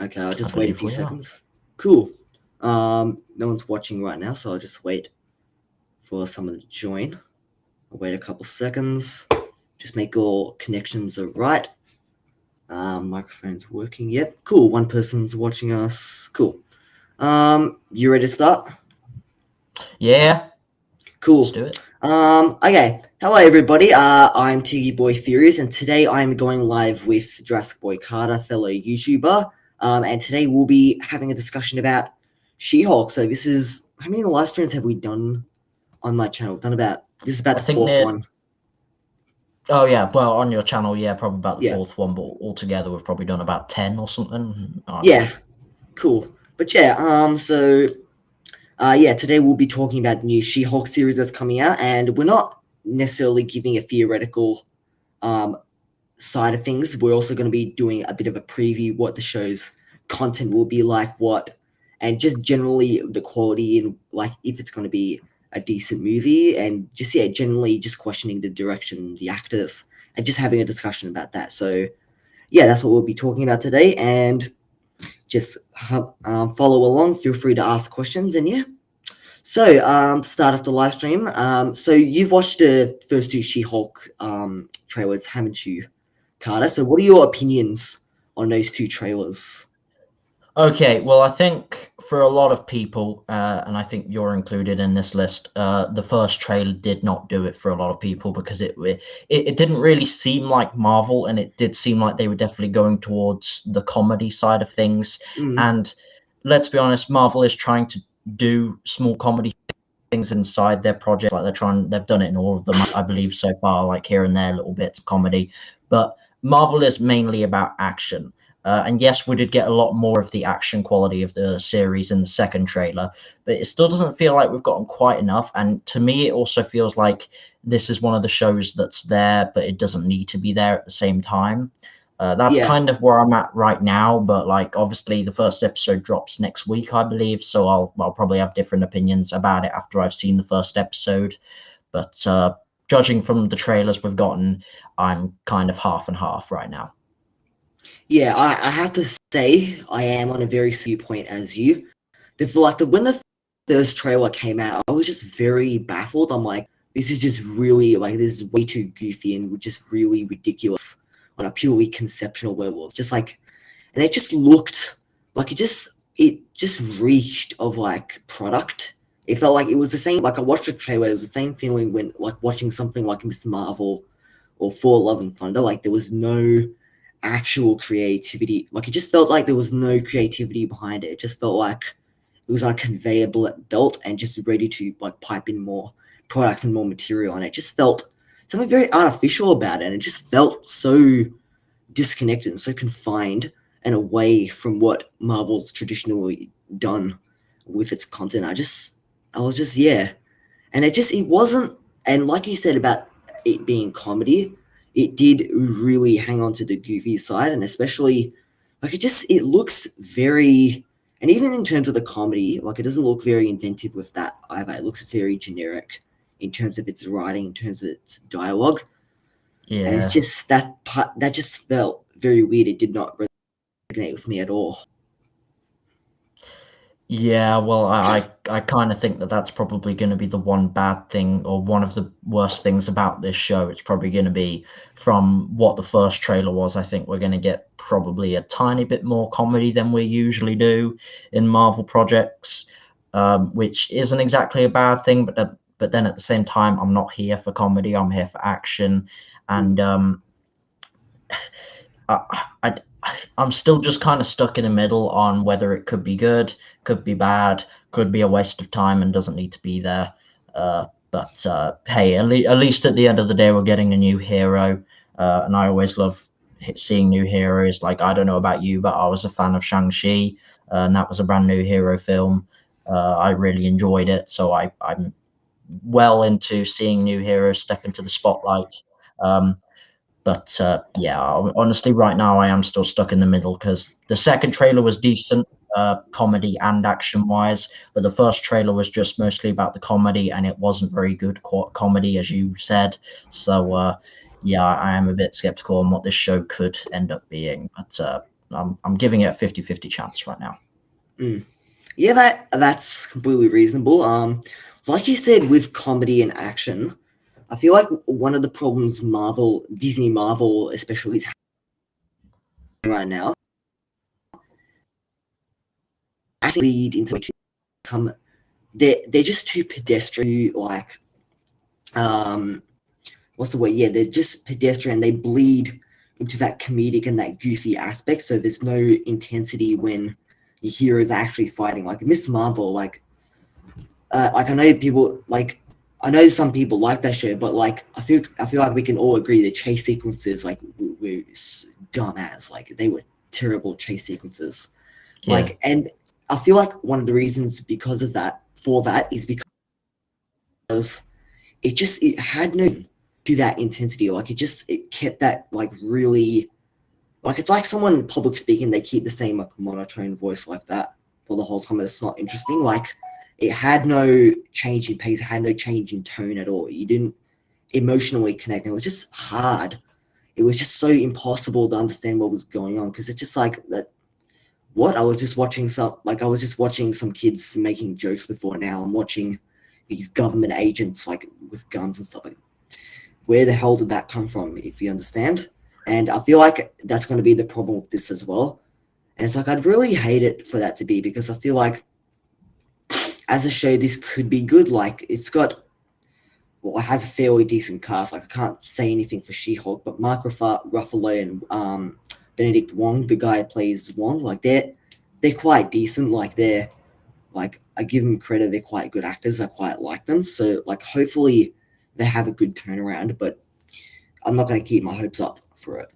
Okay, I'll I just wait a believe few we are. seconds. Cool. No one's watching right now, so I'll just wait for someone to join. I'll wait a couple seconds. Just make all connections are right. Microphone's working. Yep, cool. One person's watching us. Cool. You ready to start? Yeah, let's Cool. do it. Okay. Hello, everybody. I'm Tiggy Boy Furious, and today I'm going live with Jurassic Boy Carter, fellow YouTuber. And today we'll be having a discussion about She-Hulk. So this is how many live streams have we done on my channel? We've done this is about I the think fourth that. one. Oh yeah, well on your channel, yeah, probably about the Yeah. fourth one, but altogether we've probably done about 10 or something. I Yeah. believe. Cool. But yeah. Yeah, today we'll be talking about the new She-Hulk series that's coming out, and we're not necessarily giving a theoretical side of things. We're also going to be doing a bit of a preview what the show's content will be like, and just generally the quality and like if it's going to be a decent movie, and just generally just questioning the direction, the actors, and just having a discussion about that. So yeah, that's what we'll be talking about today, and just follow along. Feel free to ask questions, and yeah. So, to start off the live stream, so you've watched the first two She-Hulk trailers, haven't you, Carter? So, what are your opinions on those two trailers? Okay, well I think for a lot of people, and I think you're included in this list, the first trailer did not do it for a lot of people because it didn't really seem like Marvel, and it did seem like they were definitely going towards the comedy side of things. Mm, And let's be honest, Marvel is trying to do small comedy things inside their project. Like they've done it in all of them, I believe, so far, like here and there, little bits of comedy. But Marvel is mainly about action. And yes, we did get a lot more of the action quality of the series in the second trailer, but it still doesn't feel like we've gotten quite enough. And to me, it also feels like this is one of the shows that's there, but it doesn't need to be there at the same time. That's yeah, kind of where I'm at right now, but like obviously the first episode drops next week, I believe, so I'll probably have different opinions about it after I've seen the first episode. But judging from the trailers we've gotten, I'm kind of half and half right now. yeah. I have to say, I am on a very similar point as you. When the first trailer came out, I was just very baffled. I'm like, this is just really like this is way too goofy and just really ridiculous on a purely conceptual level. It's just like, and it just looked like it just reeked of like product. It felt like it was the same. Like I watched the trailer, it was the same feeling when like watching something like Miss Marvel or Thor: Love and Thunder. Like there was no actual creativity. Like it just felt like there was no creativity behind it. It just felt like it was on a conveyor belt and just ready to like pipe in more products and more material. And it just felt something very artificial about it. And it just felt so disconnected and so confined and away from what Marvel's traditionally done with its content. I was just, yeah. And it wasn't, and like you said about it being comedy, it did really hang on to the goofy side, and especially, like, it looks very, and even in terms of the comedy, like, it doesn't look very inventive with that either. It looks very generic in terms of its writing, in terms of its dialogue. And it's Yeah. just that part that just felt very weird. It did not resonate with me at all. Yeah, well, I kind of think that that's probably going to be the one bad thing, or one of the worst things about this show. It's probably going to be from what the first trailer was. I think we're going to get probably a tiny bit more comedy than we usually do in Marvel projects, which isn't exactly a bad thing. But then at the same time, I'm not here for comedy. I'm here for action, and Mm. I I'm still just kind of stuck in the middle on whether it could be good, could be bad, could be a waste of time and doesn't need to be there. But hey, at least at the end of the day, we're getting a new hero, and I always love seeing new heroes. Like I don't know about you, but I was a fan of Shang-Chi, and that was a brand new hero film. I really enjoyed it, so I'm well into seeing new heroes step into the spotlight. Um, but yeah, honestly, right now I am still stuck in the middle because the second trailer was decent, comedy and action wise, but the first trailer was just mostly about the comedy, and it wasn't very good comedy, as you said. So yeah, I am a bit skeptical on what this show could end up being. But I'm giving it a 50-50 chance right now. Yeah, that's completely reasonable. Like you said, with comedy and action, I feel like one of the problems Disney Marvel especially is right now, actually lead into come they're just too pedestrian, like what's the word? Yeah, they're just pedestrian. They bleed into that comedic and that goofy aspect, so there's no intensity when your heroes are actually fighting. Like Miss Marvel, like I know some people like that show, but like I feel like we can all agree the chase sequences were dumbass. Like they were terrible chase sequences. Yeah. And I feel like one of the reasons because of that for that is because it had no to that intensity. Like it kept that like really like it's like someone public speaking, they keep the same like monotone voice like that for the whole time. It's not interesting. Like it had no change in pace, it had no change in tone at all. You didn't emotionally connect. It was just hard. It was just so impossible to understand what was going on because it's just like that. What I was just watching some kids making jokes before. Now I'm watching these government agents like with guns and stuff. Like, where the hell did that come from? If you understand, and I feel like that's going to be the problem with this as well. And it's like I'd really hate it for that to be because I feel like as a show this could be good. Like it has a fairly decent cast. Like I can't say anything for She-Hulk, but Mark Ruffalo and Benedict Wong, the guy who plays Wong, like they're quite decent. Like they're like I give them credit, they're quite good actors. I quite like them. So like hopefully they have a good turnaround, but I'm not going to keep my hopes up for it.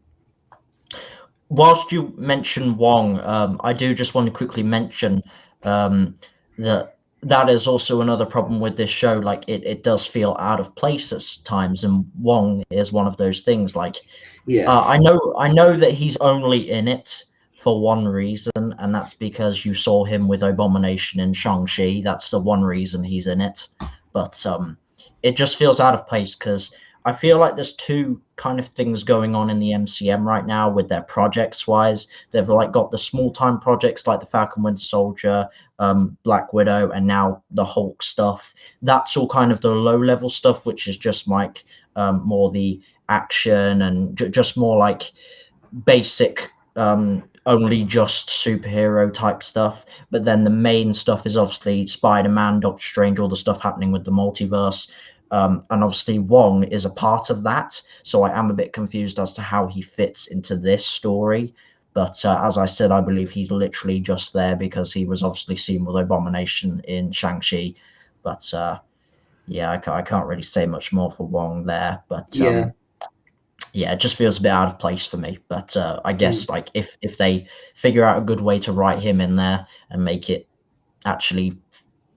Whilst you mention Wong, I do just want to quickly mention that that is also another problem with this show. Like it does feel out of place at times, and Wong is one of those things. Like Yeah, I know that he's only in it for one reason, and that's because you saw him with Abomination in Shang-Chi. That's the one reason he's in it. But it just feels out of place because I feel like there's two kind of things going on in the MCM right now with their projects wise. They've like got the small time projects like the Falcon Winter Soldier, Black Widow, and now the Hulk stuff. That's all kind of the low level stuff, which is just like more the action and just more like basic only just superhero type stuff. But then the main stuff is obviously Spider-Man, Doctor Strange, all the stuff happening with the multiverse. And obviously Wong is a part of that, so I am a bit confused as to how he fits into this story. But as I said, I believe he's literally just there because he was obviously seen with Abomination in Shang-Chi. But yeah, I can't really say much more for Wong there. But yeah, yeah, it just feels a bit out of place for me. But I mm, guess like if they figure out a good way to write him in there and make it actually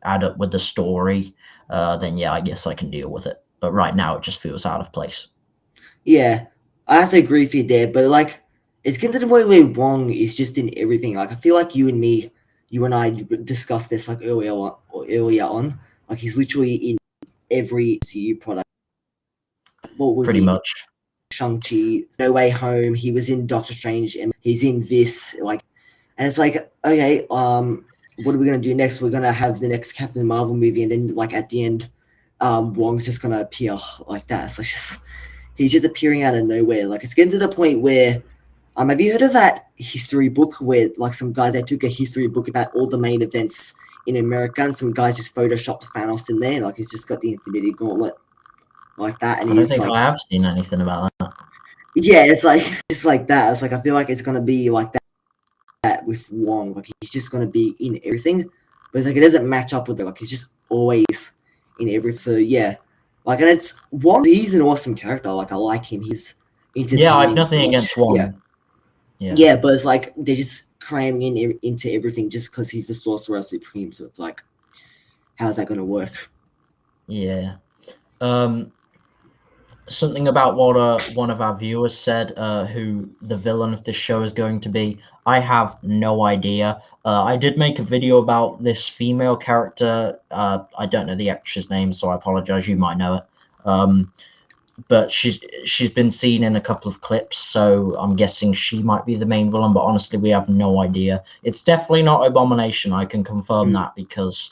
add up with the story, then yeah, I guess I can deal with it. But right now, it just feels out of place. yeah. I have to agree with you there, but like it's getting to the point where Wong is just in everything. Like I feel like you and I discussed this like earlier on. Like he's literally in every CU product. What was Pretty he? much. Shang-Chi, No Way Home, he was in Doctor Strange, and he's in this, like, and it's like, okay, what are we gonna do next? We're gonna have the next Captain Marvel movie, and then like at the end, Wong's just gonna appear like that. So he's just appearing out of nowhere. Like it's getting to the point where, have you heard of that history book where like some guys they took a history book about all the main events in America, and some guys just photoshopped Thanos in there, like he's just got the Infinity Gauntlet like that, and I don't he's think like I have seen anything about that. yeah, it's like that. It's like I feel like it's gonna be like that with Wong. Like he's just gonna be in everything, but like it doesn't match up with it. Like he's just always in everything. So yeah, like and it's Wong. He's an awesome character. Like I like him. He's Yeah, I've entertaining to nothing watch. against Yeah, Wong. Yeah, yeah, but it's like they're just cramming into everything just because he's the Sorcerer Supreme. So it's like, how's that gonna work? yeah. Um, Something about what one of our viewers said, who the villain of this show is going to be. I have no idea. I did make a video about this female character. I don't know the actress name, so I apologize. You might know it. Um, but she's been seen in a couple of clips, so I'm guessing she might be the main villain. But honestly, we have no idea. It's definitely not Abomination. I can confirm that because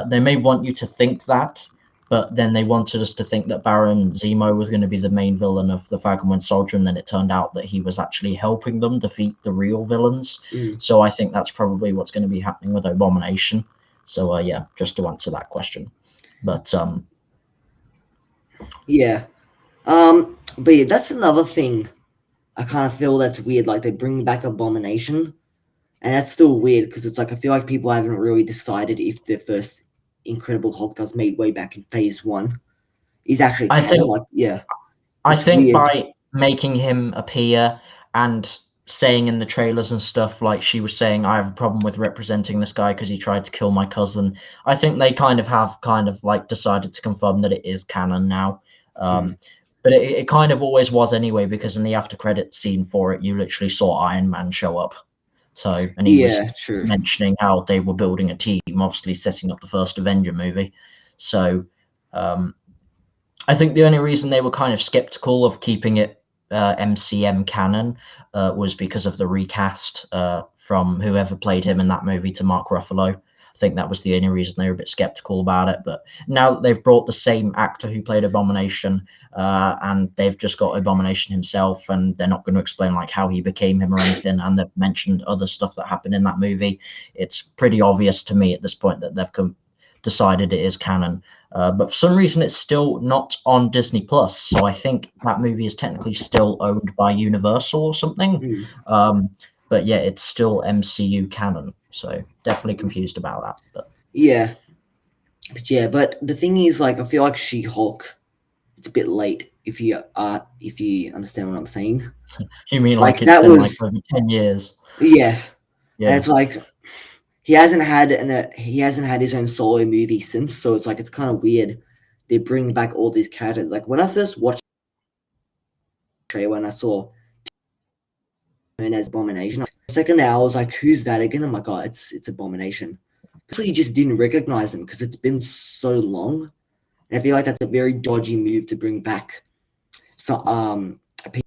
they may want you to think that, but then they wanted us to think that Baron Zemo was going to be the main villain of the Falcon Winter Soldier, and then it turned out that he was actually helping them defeat the real villains. So I think that's probably what's going to be happening with Abomination. So yeah, just to answer that question, but Yeah. But yeah, that's another thing. I kind of feel that's weird. Like they bring back Abomination, and that's still weird because it's like I feel like people haven't really decided if the first Incredible Hulk does made way back in Phase One is actually I canon. think Like, yeah, I it's think weird. by making him appear and saying in the trailers and stuff, like she was saying, I have a problem with representing this guy because he tried to kill my cousin. I think they kind of like decided to confirm that it is canon now. Mm. But it kind of always was anyway, because in the after credit scene for it, you literally saw Iron Man show up. So, and he was Yeah, true. mentioning how they were building a team, obviously setting up the first Avenger movie. So, um, I think the only reason they were kind of skeptical of keeping it MCM canon was because of the recast from whoever played him in that movie to Mark Ruffalo. I think that was the only reason they were a bit skeptical about it. But now that they've brought the same actor who played Abomination, and they've just got Abomination himself, and they're not going to explain like how he became him or anything, and they've mentioned other stuff that happened in that movie. It's pretty obvious to me at this point that they've decided it is canon. But for some reason, it's still not on Disney Plus. So I think that movie is technically still owned by Universal or something. Mm. But yeah, it's still MCU canon. So definitely confused about that. But Yeah, but the thing is, like, I feel like She-Hulk. It's a bit late if you understand what I'm saying. you mean Like like it's that been like was over 10 years? yeah, and Yeah. it's like he hasn't had his own solo movie since, so it's like it's kind of weird. They bring back all these characters. Like when I first watched the trailer, when I saw him as Abomination, the second hour I was like, "Who's that again?" I'm like, "Oh, it's Abomination." So you just didn't recognize him because it's been so long, and I feel like that's a very dodgy move to bring back. So a piece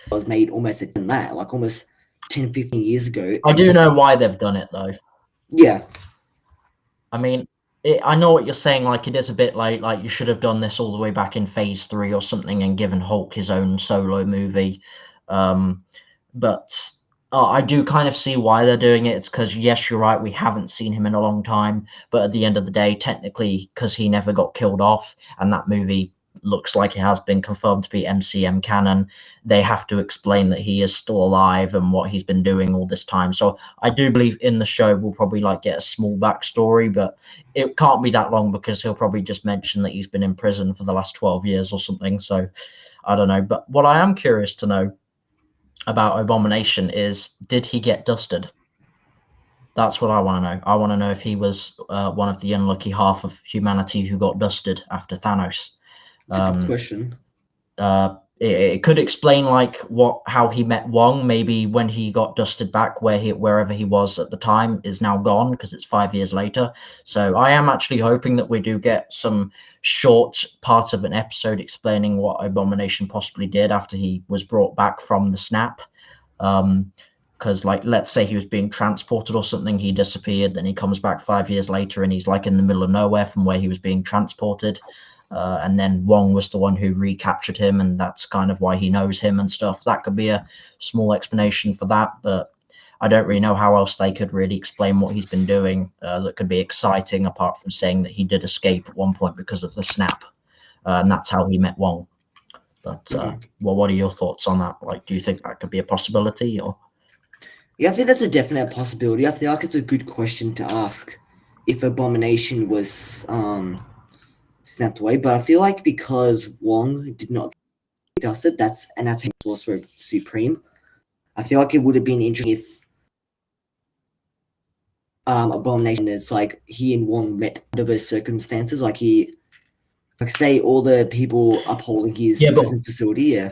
that was made almost in that, like almost 10, 15 years ago, I and do just know why they've done it though. yeah, I mean, I know what you're saying. Like it is a bit like you should have done this all the way back in Phase 3 or something and given Hulk his own solo movie. Um, but I do kind of see why they're doing it. It's because yes, you're right. We haven't seen him in a long time, but at the end of the day, technically, because he never got killed off, and that movie looks like it has been confirmed to be MCM canon, they have to explain that he is still alive and what he's been doing all this time. So I do believe in the show we'll probably like get a small backstory, but it can't be that long because he'll probably just mention that he's been in prison for the last 12 years or something. So I don't know. But what I am curious to know about Abomination is, did he get dusted? That's what I want to know. I want to know if he was one of the unlucky half of humanity who got dusted after Thanos. it's a good Um, question. it could explain like how he met Wong. Maybe when he got dusted back, wherever he was at the time is now gone because it's 5 years later. So I am actually hoping that we do get some short part of an episode explaining what Abomination possibly did after he was brought back from the snap. Because like let's say he was being transported or something, he disappeared, then he comes back 5 years later and he's like in the middle of nowhere from where he was being transported. And then Wong was the one who recaptured him, and that's kind of why he knows him and stuff. That could be a small explanation for that, but I don't really know how else they could really explain what he's been doing that could be exciting, apart from saying that he did escape at one point because of the snap, and that's how he met Wong. But well, what are your thoughts on that? Like, do you think that could be a possibility, or? Yeah, I think that's a definite possibility. I feel like it's a good question to ask if Abomination was snapped away, but I feel like because Wong did not get dusted, that's Sorcerer Supreme. I feel like it would have been interesting if Abomination is like he and Wong met under those circumstances, like say all the people upholding his Yeah, but prison facility, yeah.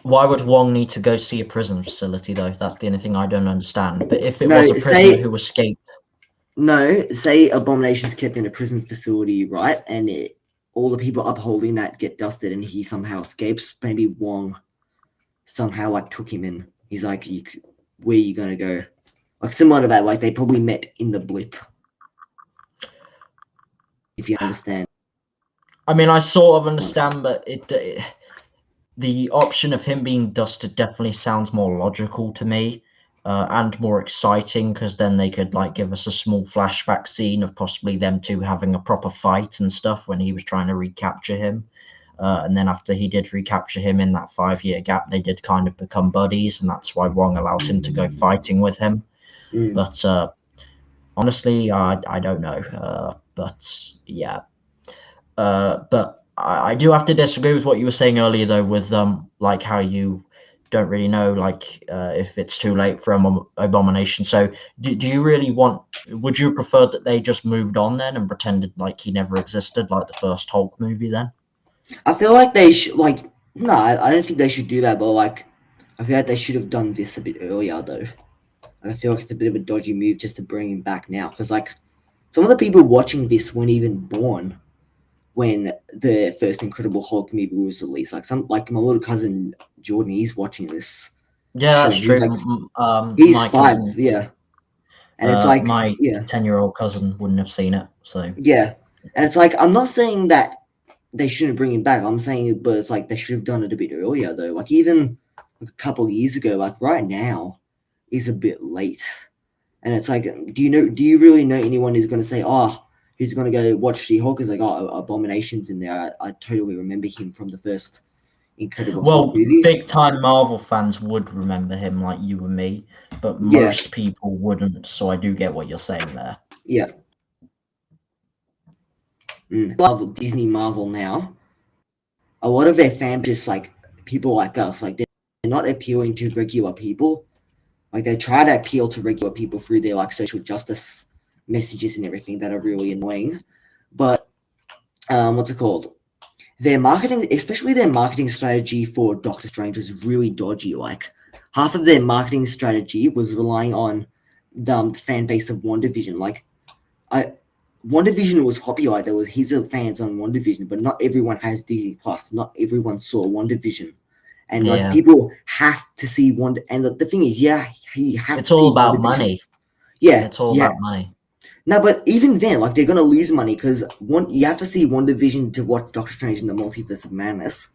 why would Wong need to go see a prison facility though? That's the only thing I don't understand. But if it No, was a prisoner who escaped, say Abomination's kept in a prison facility, right? And all the people upholding that get dusted, and he somehow escapes. Maybe Wong somehow like took him in. He's like, where are you gonna go? Like similar to that, like they probably met in the blip, if you understand. I mean, I sort of understand, but the option of him being dusted definitely sounds more logical to me, and more exciting, because then they could like give us a small flashback scene of possibly them two having a proper fight and stuff when he was trying to recapture him. And then after he did recapture him in that 5 year gap, they did kind of become buddies, and that's why Wong allowed him to go fighting with him. Mm. But honestly, I don't know. But yeah, but I do have to disagree with what you were saying earlier, though, with like how you don't really know like if it's too late for Abomination. So do you really want? Would you prefer that they just moved on then and pretended like he never existed, like the first Hulk movie? Then I feel like they should like no, I don't think they should do that, but like I feel like they should have done this a bit earlier though. I feel like it's a bit of a dodgy move just to bring him back now because like some of the people watching this weren't even born when the first Incredible Hulk movie was released. Like some like my little cousin Jordan, he's watching this yeah, show. that's He's true. like he's My 5, cousin, yeah. And it's like my yeah, 10-year-old cousin wouldn't have seen it. So yeah. And it's like I'm not saying that they shouldn't bring him back. I'm saying but it's like they should have done it a bit earlier though. Like even a couple of years ago, like right now is a bit late. And it's like, do you really know anyone who's gonna say, oh, who's gonna go watch She-Hulk? Is like, oh, Abomination's in there. I totally remember him from the first Incredible Hulk well, movie. big time Marvel fans would remember him like you and me, but Yeah, most people wouldn't. So I do get what you're saying there. yeah. Love Disney Marvel now. A lot of their fans just like people like us, like they're not appealing to regular people. Like they try to appeal to regular people through their like social justice messages and everything that are really annoying. But what's it called? Their marketing, especially their marketing strategy for Doctor Strange, was really dodgy. Like half of their marketing strategy was relying on the fan base of WandaVision. Like I, WandaVision was popular. There was heaps of fans on WandaVision, but not everyone has Disney Plus. Not everyone saw WandaVision, and like Yeah, people have to see Wanda. And the thing is, yeah, you have it's to all see about WandaVision. money. Yeah, It's all yeah. about money. No, but even then, like they're gonna lose money because one you have to see WandaVision to watch Doctor Strange in the Multiverse of Madness.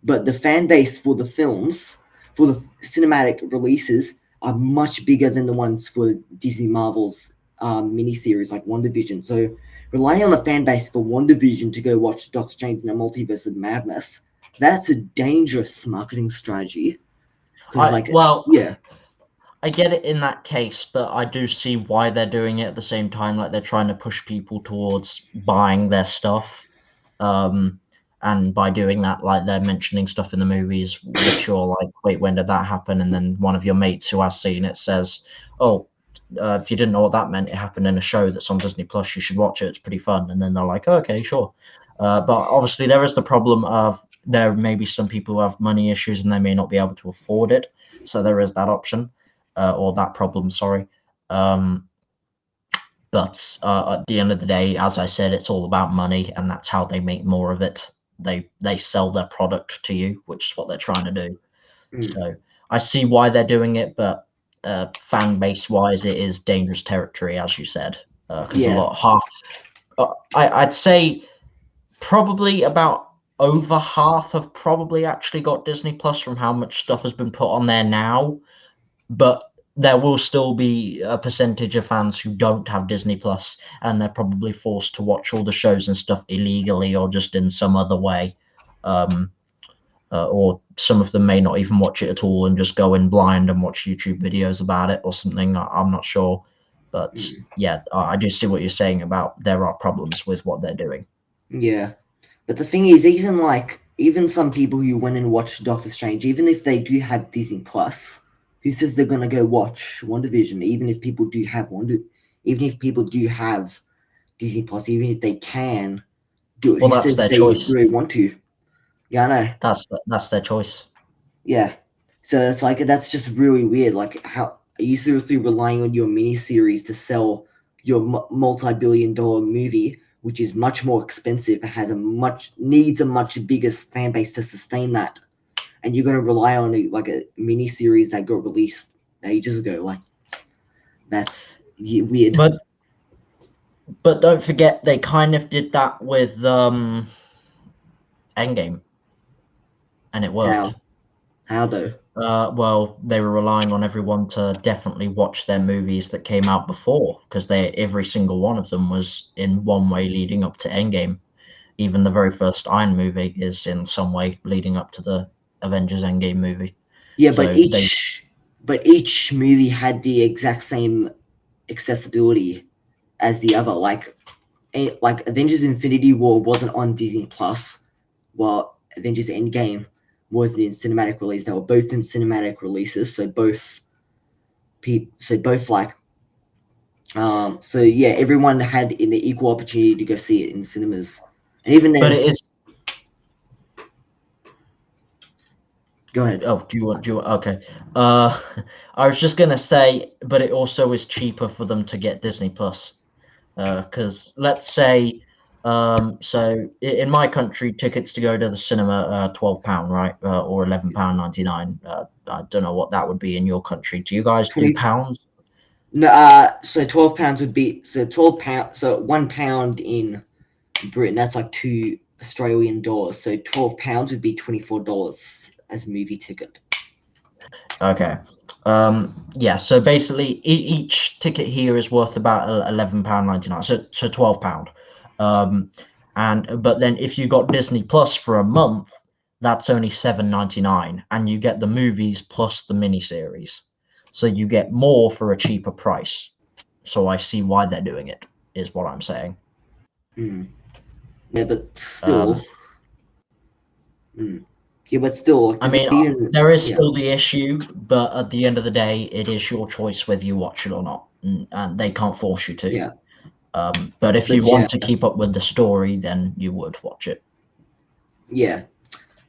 But the fan base for the films, for the cinematic releases, are much bigger than the ones for Disney Marvel's miniseries like WandaVision. So relying on the fan base for WandaVision to go watch Doctor Strange in the Multiverse of Madness, that's a dangerous marketing strategy. Because I like well, yeah, I get it in that case, but I do see why they're doing it at the same time. Like they're trying to push people towards buying their stuff. Um, and by doing that, like they're mentioning stuff in the movies, which you're like, wait, when did that happen? And then one of your mates who has seen it says, oh, if you didn't know what that meant, it happened in a show that's on Disney Plus. You should watch it. It's pretty fun. And then they're like, oh, okay, sure. But obviously, there is the problem of there may be some people who have money issues and they may not be able to afford it. So there is that option, or that problem. Sorry. Um, but at the end of the day, as I said, it's all about money, and that's how they make more of it. They sell their product to you, which is what they're trying to do. mm, So I see why they're doing it, but fan base wise, it is dangerous territory, as you said, because a yeah, lot half. I'd say probably about over half have probably actually got Disney Plus from how much stuff has been put on there now, but there will still be a percentage of fans who don't have Disney Plus, and they're probably forced to watch all the shows and stuff illegally or just in some other way. Um, or some of them may not even watch it at all and just go in blind and watch YouTube videos about it or something. I'm not sure. But mm, yeah, I do see what you're saying about there are problems with what they're doing. yeah. But the thing is, even like even some people who went and watched Doctor Strange, even if they do have Disney Plus, who says they're gonna go watch WandaVision? Even if people do have even if people do have Disney Plus, even if they can do it, Well, who that's says their they choice. really want to? Yeah, I know. That's their choice. Yeah. So it's like that's just really weird. Like, how are you seriously relying on your miniseries to sell your multi-billion-dollar movie which is much more expensive, has needs a much bigger fan base to sustain that, and you're going to rely on like a mini series that got released ages ago. Like that's weird. But don't forget they kind of did that with Endgame, and it worked. How though? Well, they were relying on everyone to definitely watch their movies that came out before, because every single one of them was in one way leading up to Endgame. Even the very first Iron movie is in some way leading up to the Avengers Endgame movie. Yeah, So but each movie had the exact same accessibility as the other. Like Avengers Infinity War wasn't on Disney Plus, while Avengers Endgame was in cinematic release. They were both in cinematic releases, so both like so yeah, everyone had an equal opportunity to go see it in cinemas. And even then, but it is. go ahead. Oh, do you want? Okay. I was just gonna say, but it also is cheaper for them to get Disney Plus, because let's say, so in my country, tickets to go to the cinema are £12, right, or £11.99. I don't know what that would be in your country. Do you guys do 20 pounds? No, so £12 would be £12. So £1 in Britain, that's like $2 Australian. So £12 would be $24 as a movie ticket. Okay. Yeah. So basically, each ticket here is worth about £11.99. So £12. Um, but then if you got Disney Plus for a month, that's only £7.99, and you get the movies plus the miniseries. So you get more for a cheaper price. So I see why they're doing it, is what I'm saying. Mm. Yeah, but still, Um, mm. Yeah, but still, like, I does it mean, even? there is Yeah, still the issue, but at the end of the day, it is your choice whether you watch it or not, and they can't force you to. yeah, But if you but yeah, want to keep up with the story, then you would watch it. yeah.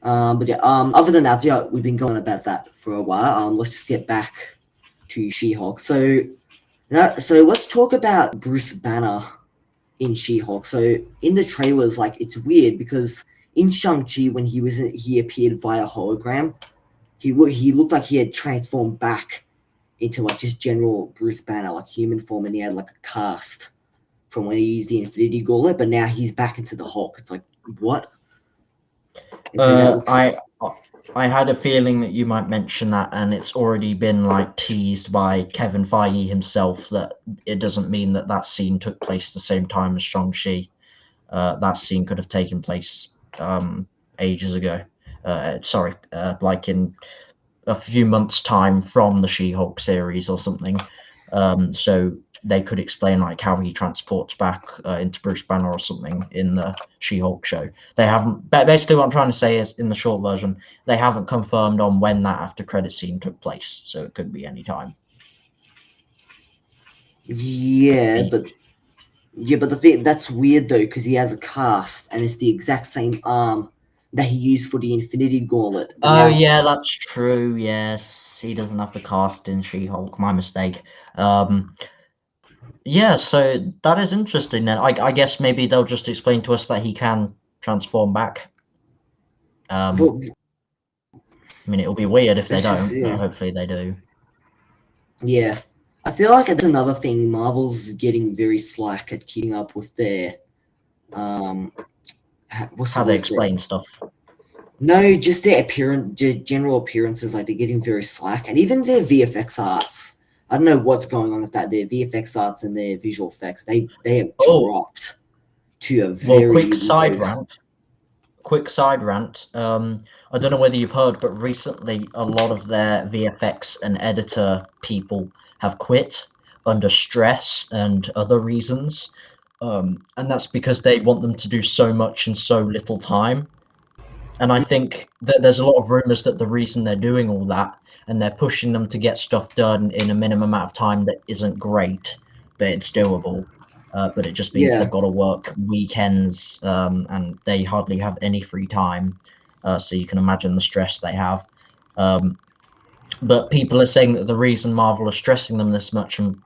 But yeah. Other than that, yeah, we've been going about that for a while. Let's just get back to She-Hulk. So let's talk about Bruce Banner in She-Hulk. So in the trailers, like it's weird because in Shang-Chi when he appeared via hologram, he looked like he had transformed back into like just general Bruce Banner, like human form, and he had like a cast from when he used the Infinity Gauntlet, but now he's back into the Hulk. It's like what? And so that Uh, I looks I had a feeling that you might mention that, and it's already been like teased by Kevin Feige himself that it doesn't mean that that scene took place the same time as Shang-Chi. That scene could have taken place ages ago. Sorry, like in a few months' time from the She-Hulk series or something. So they could explain like how he transports back into Bruce Banner or something in the She-Hulk show. They haven't. Basically, what I'm trying to say is, in the short version, they haven't confirmed on when that after credit scene took place. So it could be any time. Could yeah, be. but the thing that's weird though because he has a cast and it's the exact same arm that he used for the Infinity Gauntlet, but Oh now yeah, that's true. Yes, he doesn't have the cast in She-Hulk. My mistake. Um, Yeah, so that is interesting then. I guess maybe they'll just explain to us that he can transform back. but I mean, it'll be weird if they that's just don't, but hopefully they do. yeah. I feel like that's another thing. Marvel's getting very slack at keeping up with their um what's the How they word for it? explain stuff. No, just their appearance, general appearances. Like they're getting very slack, and even their VFX arts. I don't know what's going on with that. Their VFX arts and their visual effects, they have Oh, dropped to a well, very low. quick side rant. I don't know whether you've heard, but recently a lot of their VFX and editor people have quit under stress and other reasons. And that's because they want them to do so much in so little time. And I think that there's a lot of rumors that the reason they're doing all that and they're pushing them to get stuff done in a minimum amount of time that isn't great, but it's doable. But it just means Yeah, they've got to work weekends, and they hardly have any free time. So you can imagine the stress they have. Um, but people are saying that the reason Marvel are stressing them this much and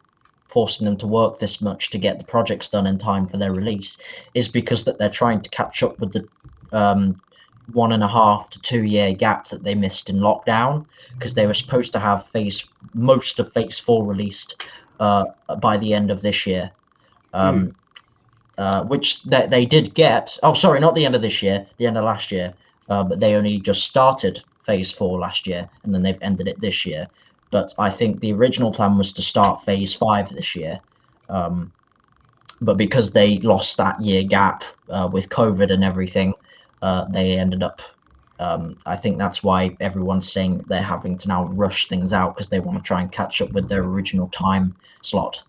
forcing them to work this much to get the projects done in time for their release is because that they're trying to catch up with the 1.5 to 2 year gap that they missed in lockdown, because they were supposed to have most of Phase 4 released by the end of this year. Which they did get. Oh, sorry, not the end of this year, the end of last year. But they only just started Phase 4 last year, and then they've ended it this year. But I think the original plan was to start Phase 5 this year. But because they lost that year gap with COVID and everything, they ended up. I think that's why everyone's saying that they're having to now rush things out, because they want to try and catch up with their original time slot.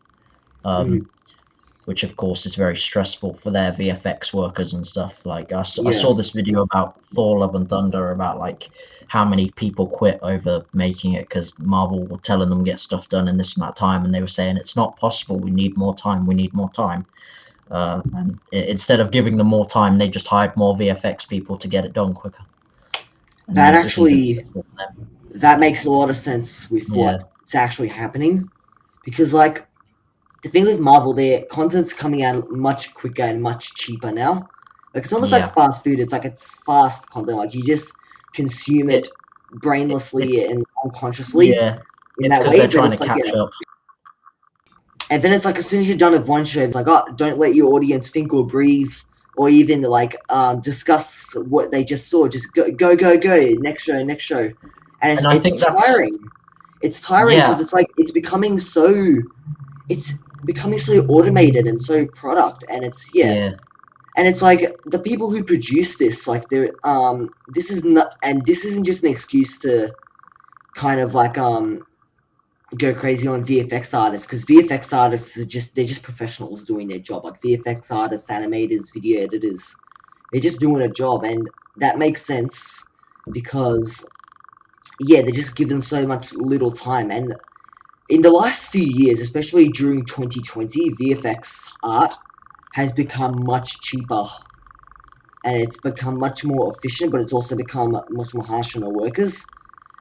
Which of course is very stressful for their VFX workers and stuff. Like I saw this video about Thor: Love and Thunder, about like how many people quit over making it because Marvel were telling them get stuff done in this amount of time, and they were saying it's not possible. We need more time. We need more time. And instead of giving them more time, they just hired more VFX people to get it done quicker. And That actually, that makes a lot of sense with what's actually happening, because like the thing with Marvel, their content's coming out much quicker and much cheaper now. Like it's almost like fast food. It's like it's fast content. Like you just consume it brainlessly and unconsciously in that way. They're trying but it's to catch up. And then it's like as soon as you're done with one show, it's like, oh, don't let your audience think or breathe, or even like discuss what they just saw. Just go. Next show. And it's tiring. It's tiring because it's like it's becoming so automated and so product, and it's and it's like the people who produce this, like they're this isn't just an excuse to kind of like go crazy on VFX artists, because VFX artists are they're just professionals doing their job. Like VFX artists, animators, video editors, they're just doing a job, and that makes sense because they're just given so much little time. And in the last few years, especially during 2020, VFX art has become much cheaper, and it's become much more efficient, but it's also become much more harsh on our workers.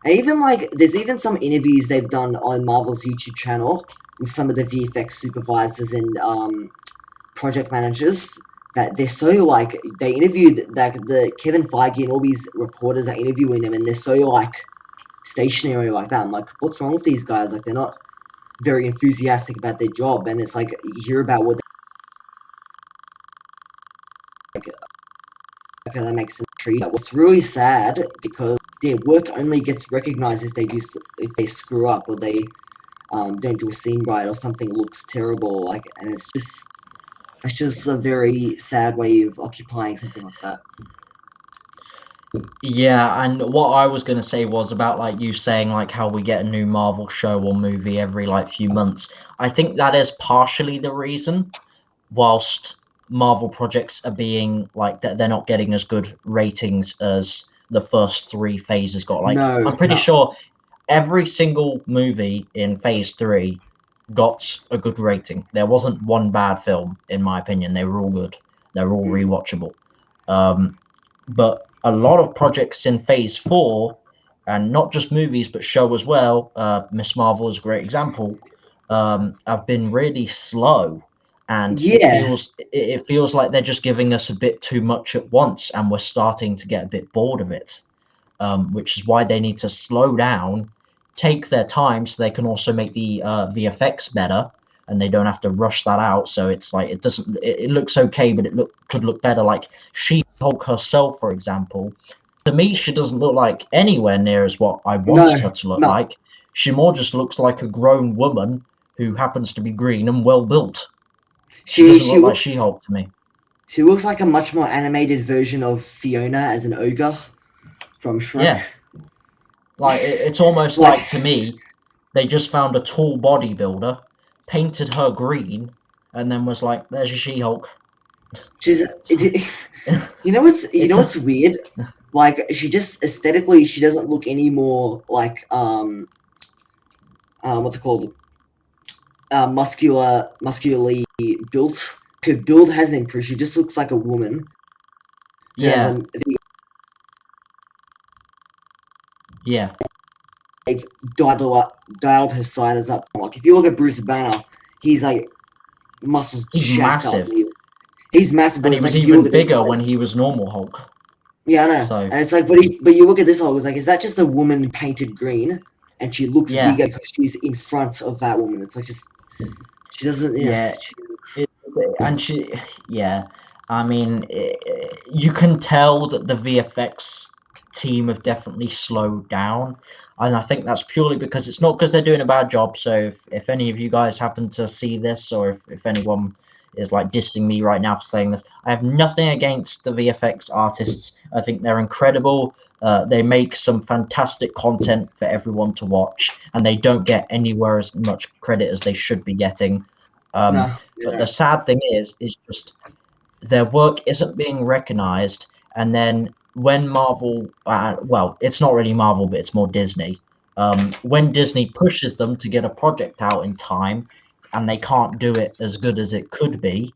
And even like, there's even some interviews they've done on Marvel's YouTube channel with some of the VFX supervisors and project managers, that they're so like, they interviewed like the Kevin Feige and all these reporters are interviewing them, and they're so like stationary like that. I'm like, what's wrong with these guys? Like, they're not very enthusiastic about their job. And it's like, you hear about what that makes them treat. What's really sad, because their work only gets recognized if they screw up, or they don't do a scene right, or something looks terrible. Like, and it's just a very sad way of occupying something like that. Yeah, and what I was going to say was about like you saying like how we get a new Marvel show or movie every like few months. I think that is partially the reason, whilst Marvel projects are being like they're not getting as good ratings as the first 3 phases got. Like, I'm pretty sure every single movie in Phase 3 got a good rating. There wasn't one bad film, in my opinion. They were all good. They're all rewatchable. But a lot of projects in Phase 4, and not just movies but show as well, Miss Marvel is a great example, have been really slow, and it feels like they're just giving us a bit too much at once, and we're starting to get a bit bored of it, which is why they need to slow down, take their time, so they can also make the VFX better, and they don't have to rush that out. So it's like it looks okay, but could look better. Like She-Hulk herself, for example, to me, she doesn't look like anywhere near as what I wanted her to look like. She more just looks like a grown woman who happens to be green and well built. She doesn't look like She-Hulk to me. She looks like a much more animated version of Fiona as an ogre from Shrek. Yeah. Like, it's almost like, to me, they just found a tall bodybuilder, painted her green, and then was like, there's your She-Hulk. You know what's weird? Like, she just aesthetically, she doesn't look any more like what's it called? Muscularly built. Her build hasn't improved. She just looks like a woman. Yeah. Yeah. They've dialed her size up. Like, if you look at Bruce Banner, he's like muscles He's jacked up. massive, He's massive, but and he it's like was if you look even at this, bigger like, when he was normal Hulk. yeah, I know, So and it's like, but you look at this Hulk, it's like, is that just a woman painted green, and she looks yeah, bigger because she's in front of that woman? It's like just she doesn't, yeah, yeah, and she, yeah. I mean, you can tell that the VFX team have definitely slowed down, and I think that's purely because it's not because they're doing a bad job. So if any of you guys happen to see this, or if anyone is like dissing me right now for saying this, I have nothing against the VFX artists. I think they're incredible. They make some fantastic content for everyone to watch, and they don't get anywhere as much credit as they should be getting. no, they But the don't. sad thing is just their work isn't being recognized. And then when Marvel, well, it's not really Marvel, but it's more Disney. When Disney pushes them to get a project out in time, and they can't do it as good as it could be,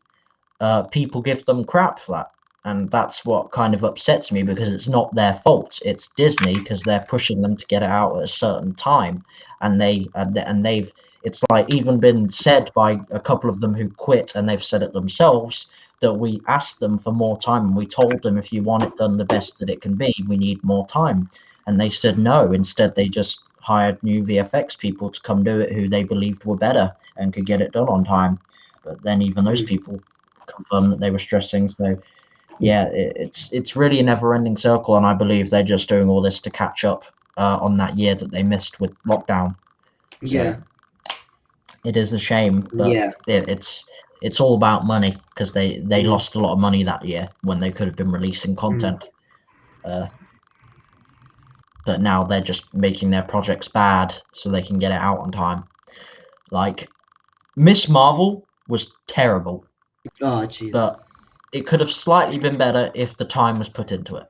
people give them crap for that. And that's what kind of upsets me because it's not their fault. It's Disney because they're pushing them to get it out at a certain time, and they've it's like even been said by a couple of them who quit, and they've said it themselves that we asked them for more time and we told them if you want it done the best that it can be, we need more time, and they said no. Instead, they just hired new VFX people to come do it who they believed were better and could get it done on time. But then even those Mm, people confirmed that they were stressing. So yeah, it's really a never-ending circle, and I believe they're just doing all this to catch up on that year that they missed with lockdown. So yeah, it is a shame, but yeah, it's all about money because they mm, lost a lot of money that year when they could have been releasing mm, content. Uh, but now they're just making their projects bad so they can get it out on time. Like Miss Marvel was terrible, oh, jeez. but it could have slightly been better if the time was put into it.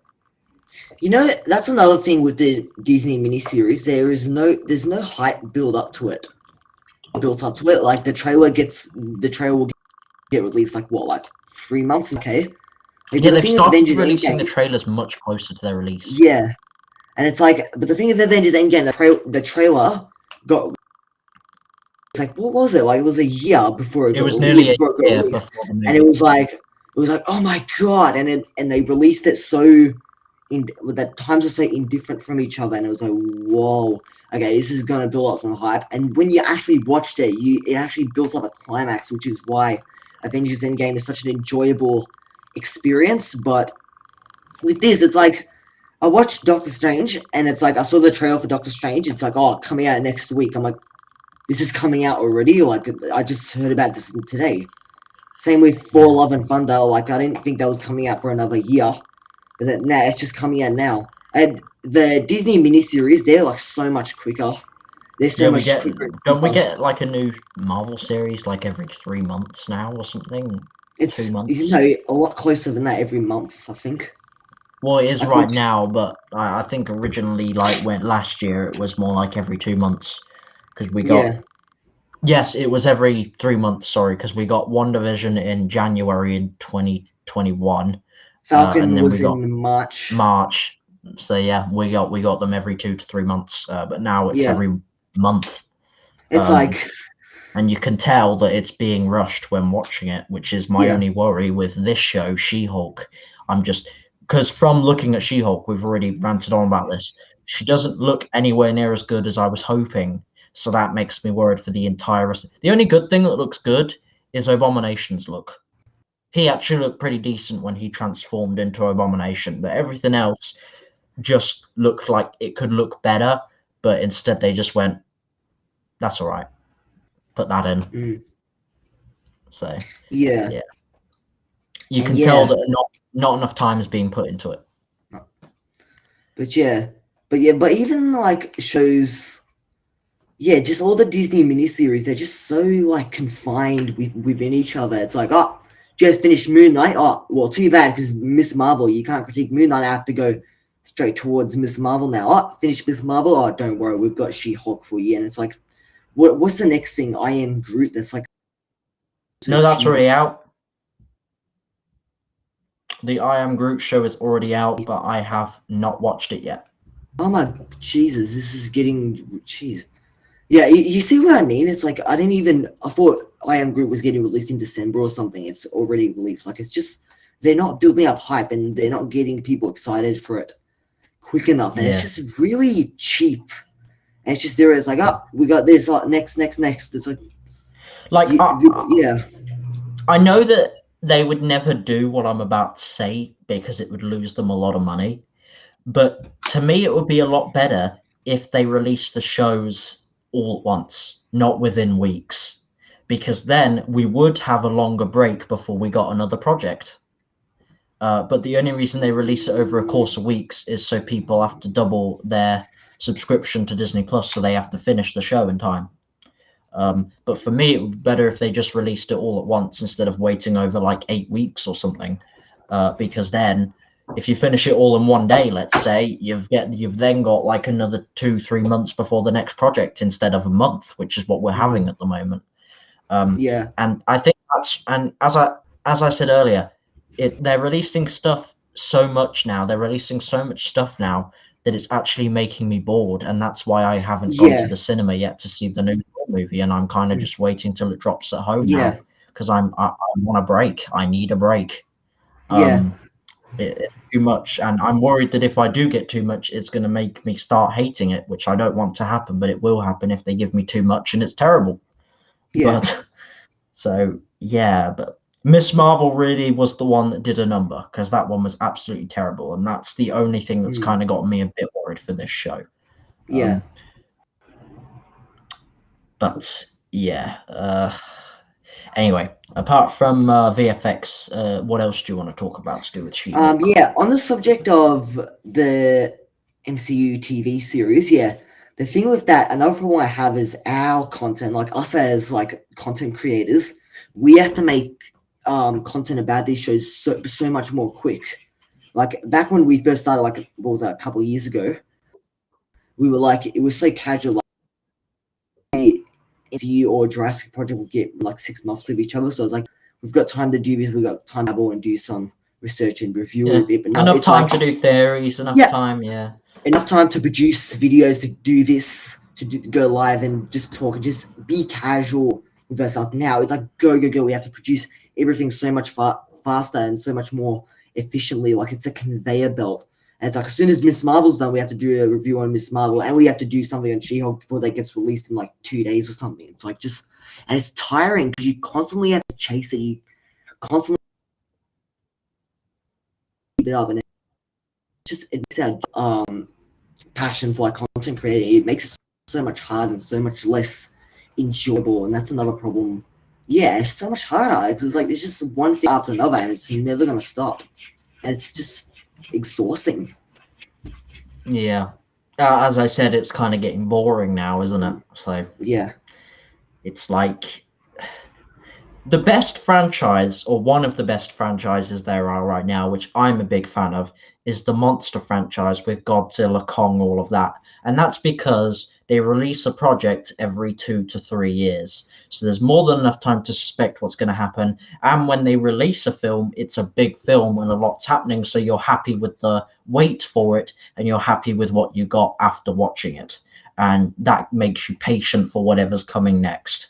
You know, that's another thing with the Disney miniseries. There's no hype built up to it. Like the trailer will get released like what, like 3 months? Okay, like, but Yeah, the they've thing with started Avengers releasing the Endgame, trailers much closer to their release. yeah, and it's like, but the thing with Avengers Endgame, the trailer got, it's like, what was it? Like, it was a year before It was a year nearly a before it got year released, before the and it movie. was like, oh my god, and they released it so in the times are so indifferent from each other, and it was like, whoa, okay, this is gonna build up some hype. And when you actually watched it, it actually built up a climax, which is why Avengers Endgame is such an enjoyable experience. But with this, it's like I watched Doctor Strange, and it's like I saw the trailer for Doctor Strange. It's like, oh, coming out next week. I'm like, this is coming out already. Like, I just heard about this today. Same with Thor: Yeah. Love and Thunder. Like, I didn't think that was coming out for another year, but then now it's just coming out now. And the Disney miniseries, they're like so much quicker. They're so Yeah, we much get quicker and don't we cheaper. get like a new Marvel series like every 3 months now or something? two It's, months. a lot closer than that every month, I think. Well, it is Like, right now, but I think originally, like when last year, it was more like every 2 months because we got. yeah, Yes, it was every 3 months. Sorry, because we got WandaVision in January in 2021, and Falcon then we was got in March. March. So yeah, we got them every 2 to 3 months. But now it's Yeah, every month. it's Um, like, and you can tell that it's being rushed when watching it, which is my yeah, only worry with this show, She-Hulk. I'm just because from looking at She-Hulk, we've already ranted on about this. She doesn't look anywhere near as good as I was hoping, so that makes me worried for the entire rest. The only good thing that looks good is Abomination's look. He actually looked pretty decent when he transformed into Abomination, but everything else just looked like it could look better, but instead they just went, "That's all right, put that in." mm, So yeah, yeah. You and can tell yeah, that not enough time is being put into it. but yeah, but even like shows, yeah, just all the Disney miniseries, they're just so like confined within each other. It's like, oh, just finished Moon Knight. Oh, well, too bad because Miss Marvel, you can't critique Moon Knight. I have to go straight towards Miss Marvel now. Oh, finish Miss Marvel. Oh, don't worry, we've got She-Hulk for you. And it's like, what's the next thing? I Am Groot. That's like so No, that's cheesy. already out. The I Am Groot show is already out, but I have not watched it yet. Oh my Jesus, this is getting cheese. Yeah, you see what I mean? It's like I thought I Am Groot was getting released in December or something. It's already released. Like it's just they're not building up hype and they're not getting people excited for it quick enough, and it's Yeah. just really cheap. And it's just there. It's like, oh, we got this. Next. It's like, Like yeah, I know that they would never do what I'm about to say because it would lose them a lot of money. But to me, it would be a lot better if they released the shows all at once, not within weeks, because then we would have a longer break before we got another project. But the only reason they release it over a course of weeks is so people have to double their subscription to Disney Plus, so they have to finish the show in time. But for me, it would be better if they just released it all at once instead of waiting over like 8 weeks or something. Because then, if you finish it all in one day, let's say, you've then got like another 2-3 months before the next project instead of a month, which is what we're having at the moment. yeah, And I think that's and as I said earlier, they're releasing stuff so much now. They're releasing so much stuff now that it's actually making me bored, and that's why I haven't gone to yeah, the cinema yet to see the new movie, and I'm kind of mm, just waiting till it drops at home yeah, now because I want a break. I need a break. yeah, Um, it's too much, and I'm worried that if I do get too much, it's going to make me start hating it, which I don't want to happen, but it will happen if they give me too much, and it's terrible. yeah, But so yeah, but Miss Marvel really was the one that did a number because that one was absolutely terrible, and that's the only thing that's mm, kind of got me a bit worried for this show. yeah. Um, but yeah. Anyway, apart from VFX, what else do you want to talk about to do with She-Hulk? Yeah, on the subject of the MCU TV series, yeah, the thing with that, another problem I have is our content, like us as like content creators, we have to make content about these shows so much more quick. Like back when we first started, like what was that, a couple of years ago, we were like it was so casual. Like MCU or Jurassic Project would get like 6 months of each other, so it's like we've got time to do this, we've got time to dabble and do some research and review Yeah, it. But now enough it's time like to do theories, enough yeah, time. Yeah, enough time to produce videos to do this, go live and just talk and just be casual with ourselves. Now it's like go. We have to produce everything so much faster and so much more efficiently. Like it's a conveyor belt. And it's like as soon as Miss Marvel's done, we have to do a review on Miss Marvel, and we have to do something on She-Hulk before that gets released in like 2 days or something. It's like just, and it's tiring because you constantly have to chase it. You constantly keep it up, and it's our passion for like content creating. It makes it so much harder and so much less enjoyable, and that's another problem. Yeah, it's so much harder. It's like it's just one thing after another, and it's never gonna stop, and it's just exhausting. yeah. As I said, it's kind of getting boring now, isn't it? So Yeah, it's like the best franchise, or one of the best franchises there are right now, which I'm a big fan of, is the monster franchise with Godzilla, Kong, all of that. And that's because they release a project every 2 to 3 years. So there's more than enough time to suspect what's going to happen. And when they release a film, it's a big film and a lot's happening. So you're happy with the wait for it and you're happy with what you got after watching it. And that makes you patient for whatever's coming next.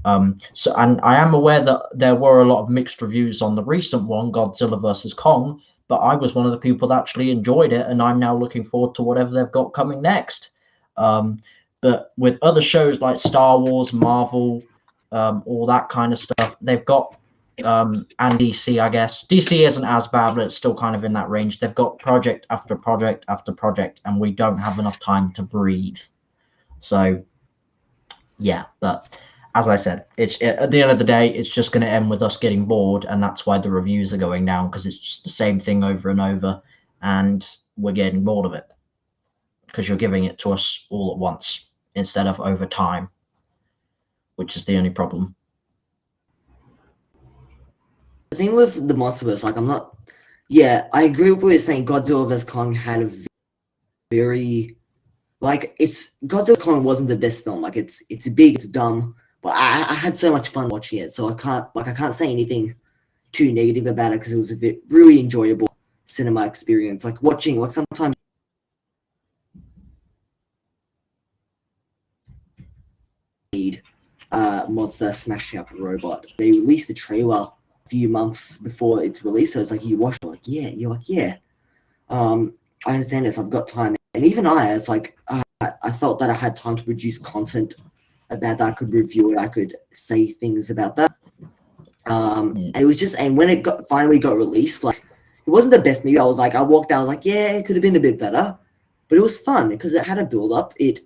And I am aware that there were a lot of mixed reviews on the recent one, Godzilla versus Kong, but I was one of the people that actually enjoyed it, and I'm now looking forward to whatever they've got coming next. Um, but with other shows like Star Wars, Marvel, all that kind of stuff, they've got and DC, I guess. DC isn't as bad, but it's still kind of in that range. They've got project after project after project, and we don't have enough time to breathe. So yeah, but as I said, at the end of the day, it's just going to end with us getting bored, and that's why the reviews are going down because it's just the same thing over and over, and we're getting bored of it because you're giving it to us all at once instead of over time, which is the only problem. the thing with the MonsterVerse, like I'm not. Yeah, I agree with what you're saying. Godzilla vs Kong had a very like it's Godzilla Kong wasn't the best film. Like it's big, it's dumb, but I had so much fun watching it, so I can't say anything too negative about it because it was a bit really enjoyable cinema experience. Like watching, like sometimes monster smashing up a robot. They released the trailer a few months before it's released, so it's like you watch it, like you're like I understand this. I've got time, and even it's like I felt that I had time to produce content about that. I could review it. I could say things about that. And it was just, and when it finally got released, like it wasn't the best movie. I was like, I walked out, I was like, yeah, it could have been a bit better, but it was fun because it had a build up. It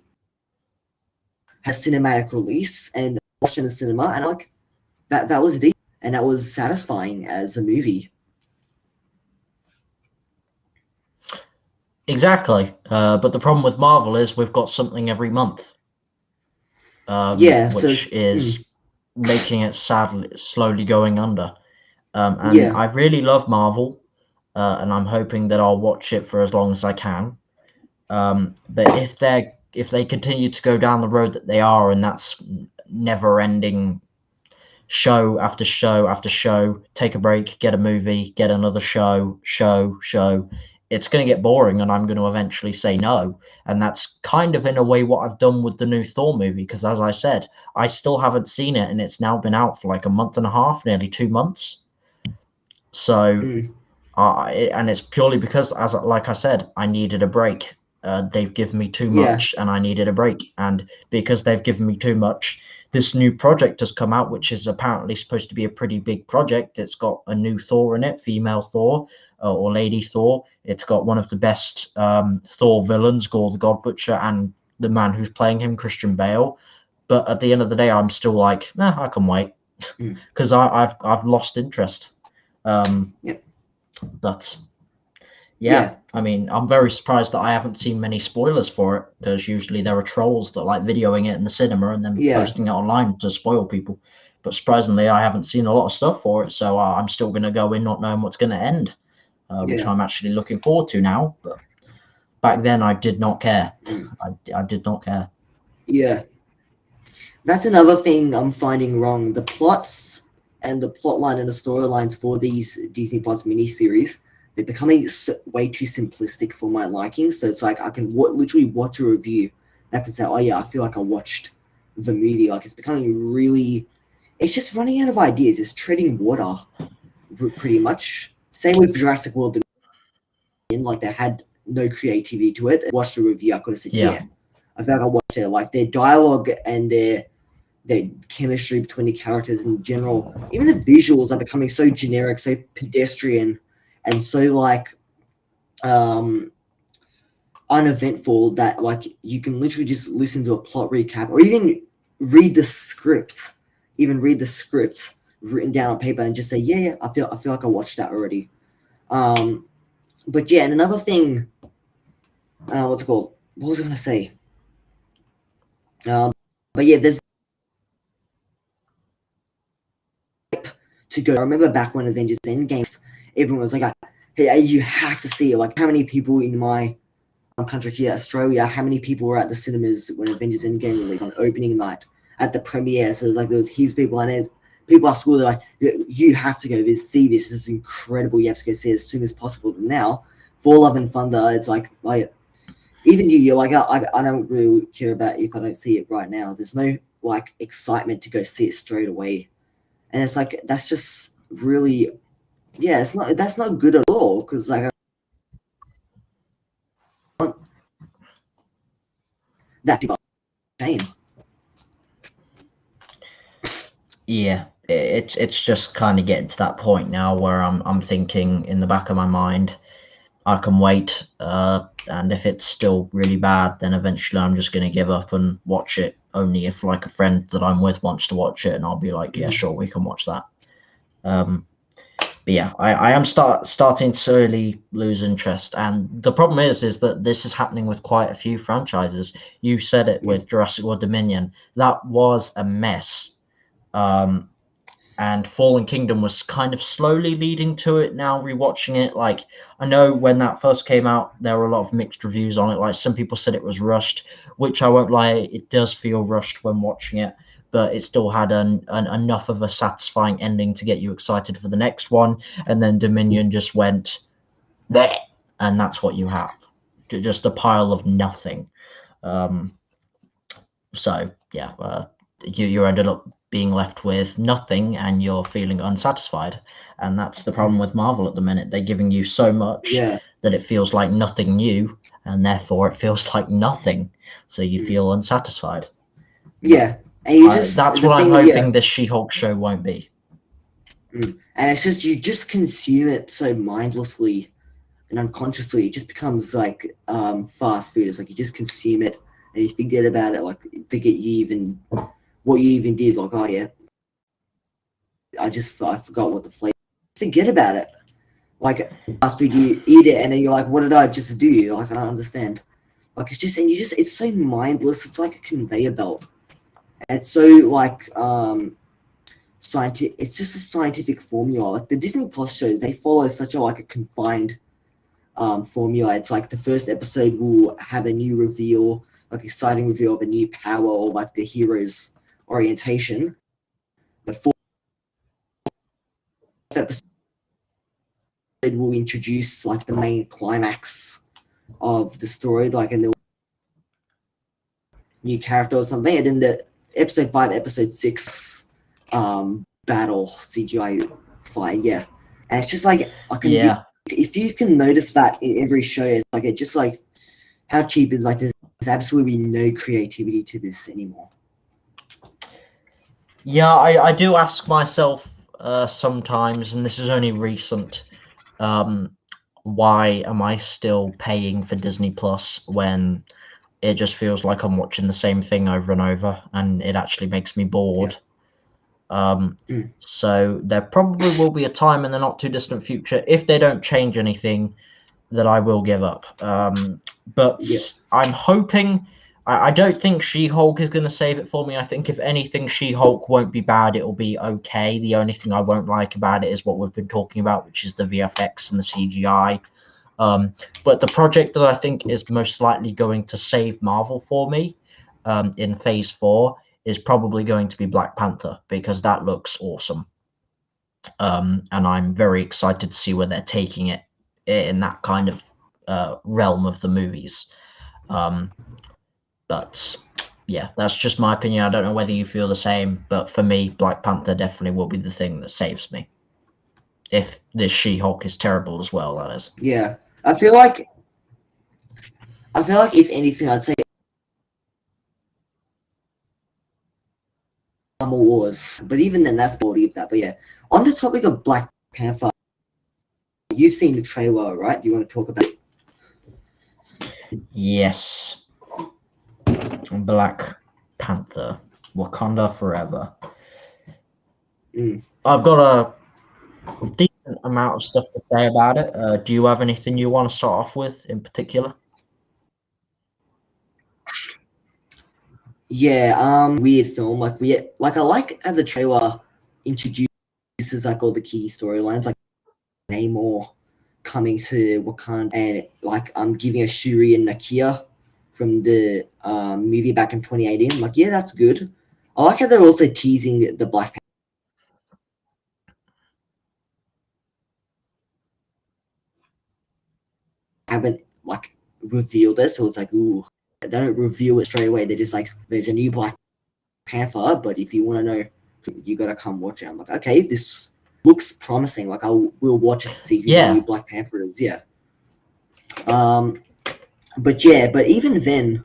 has cinematic release, and watched in the cinema, and like that was deep, and that was satisfying as a movie. Exactly. But the problem with Marvel is we've got something every month, Yeah, so which is making it sadly slowly going under. And yeah, I really love Marvel, and I'm hoping that I'll watch it for as long as I can. But if they continue to go down the road that they are, and that's never ending show after show after show, take a break, get a movie, get another show, it's going to get boring, and I'm going to eventually say no. And that's kind of in a way what I've done with the new Thor movie, because as I said, I still haven't seen it, and it's now been out for like a month and a half, nearly 2 months. So mm, and it's purely because, as like I said, I needed a break. They've given me too yeah, much, and I needed a break. And because they've given me too much, this new project has come out, which is apparently supposed to be a pretty big project. It's got a new Thor in it, female Thor, or Lady Thor. It's got one of the best Thor villains, Gore the God Butcher, and the man who's playing him, Christian Bale. But at the end of the day, I'm still like, I can wait mm, because I've lost interest. Um, yeah, but yeah, yeah, I mean, I'm very surprised that I haven't seen many spoilers for it, because usually there are trolls that like videoing it in the cinema and then yeah, posting it online to spoil people. But surprisingly, I haven't seen a lot of stuff for it, so I'm still going to go in not knowing what's going to end, which yeah, I'm actually looking forward to now. But back then, I did not care. mm, I did not care. yeah. That's another thing I'm finding wrong. The plots and the plotline and the storylines for these Disney Plus miniseries, they're becoming way too simplistic for my liking. So it's like I can literally watch a review that can say, "Oh yeah, I feel like I watched the movie." Like it's becoming really, it's just running out of ideas. It's treading water, pretty much. Same with Jurassic World. Like they had no creativity to it. I watched a review, I could have said, Yeah, "Yeah, I feel like I watched it." Like their dialogue and their chemistry between the characters in general. Even the visuals are becoming so generic, so pedestrian, and so like um uneventful that like you can literally just listen to a plot recap or even read the script, even read the script written down on paper and just say, yeah, I feel like I watched that already. But yeah, and another thing, what's it called? What was I gonna say? Um, but yeah, there's to go. I remember back when Avengers Endgame, everyone was like, "Hey, you have to see it." Like, how many people in my country here, Australia, how many people were at the cinemas when Avengers Endgame released on opening night at the premiere? So it was like there was heaps of people, and then people at school, they're like, "You have to go see this. This is incredible. You have to go see it as soon as possible." But now, for Love and Thunder, it's like even you're like, I don't really care about if I don't see it right now. There's no like excitement to go see it straight away. And it's like that's just really, yeah, it's not, that's not good at all because like I want that to be shame. yeah. It's just kind of getting to that point now where I'm thinking in the back of my mind, I can wait. And if it's still really bad, then eventually I'm just going to give up and watch it only if like a friend that I'm with wants to watch it, and I'll be like, yeah, Mm, sure, we can watch that. Um, but yeah, I am starting to slowly lose interest, and the problem is that this is happening with quite a few franchises. You said it mm, with Jurassic World Dominion. That was a mess. Um, and Fallen Kingdom was kind of slowly leading to it. Now rewatching it, like I know when that first came out, there were a lot of mixed reviews on it. Like some people said it was rushed, which I won't lie, it does feel rushed when watching it, but it still had an enough of a satisfying ending to get you excited for the next one. And then Dominion just went there, and that's what you have, just a pile of nothing. Um, so yeah, you ended up being left with nothing and you're feeling unsatisfied. And that's the problem with Marvel at the minute. They're giving you so much Yeah, that it feels like nothing new, and therefore it feels like nothing. So you feel unsatisfied. But yeah, and you just that's the what I'm thing, yeah, hoping this She-Hulk show won't be. and it's just you just consume it so mindlessly and unconsciously. It just becomes like fast food. It's like you just consume it and you forget about it, like forget you even what you even did. Like, oh yeah, I forgot what the flavor. Forget about it. Like fast food, you eat it and then you're like, what did I just do? Like I don't understand. Like it's just and you just it's so mindless. It's like a conveyor belt. And it's so like scientific. It's just a scientific formula. Like the Disney Plus shows, they follow such a like a confined formula. It's like the first episode will have a new reveal, like exciting reveal of a new power or like the hero's orientation. The fourth episode will introduce like the main climax of the story, like a new character or something, and then the episode 5, episode 6, battle CGI fight, yeah. And it's just like I can Yeah. if you can notice that in every show, it's like it just like how cheap is like there's absolutely no creativity to this anymore. Yeah, I do ask myself sometimes, and this is only recent, um, why am I still paying for Disney Plus when it just feels like I'm watching the same thing over and over, and it actually makes me bored. Yeah. Um, Mm. so there probably will be a time in the not too distant future, if they don't change anything, that I will give up. But Yeah. I'm hoping. I don't think She-Hulk is going to save it for me. I think if anything, She-Hulk won't be bad. It'll be okay. The only thing I won't like about it is what we've been talking about, which is the VFX and the CGI. But the project that I think is most likely going to save Marvel for me in Phase 4 is probably going to be Black Panther, because that looks awesome. And I'm very excited to see where they're taking it in that kind of realm of the movies. But yeah, that's just my opinion. I don't know whether you feel the same, but for me, Black Panther definitely will be the thing that saves me. If this She-Hulk is terrible as well, that is. Yeah. I feel like if anything I'd say Armor Wars. But even then that's body of that. But yeah. On the topic of Black Panther, you've seen the trailer, right? Do you want to talk about it? Yes. Black Panther. Wakanda Forever. I've got a decent amount of stuff to say about it. Do you have anything you want to start off with in particular? Yeah, weird film. Like I like how the trailer introduces like all the key storylines, like Namor coming to Wakanda and like giving a Shuri and Nakia from the movie back in 2018. Like, yeah, that's good. I like how they're also teasing the Black haven't like revealed it, so it's like, ooh, they don't reveal it straight away. They're just like, there's a new Black Panther, but if you want to know, you gotta come watch it. I'm like, okay, this looks promising. Like, we'll watch it to see who the new Yeah. Black Panther is. Yeah. Um, but yeah, but even then,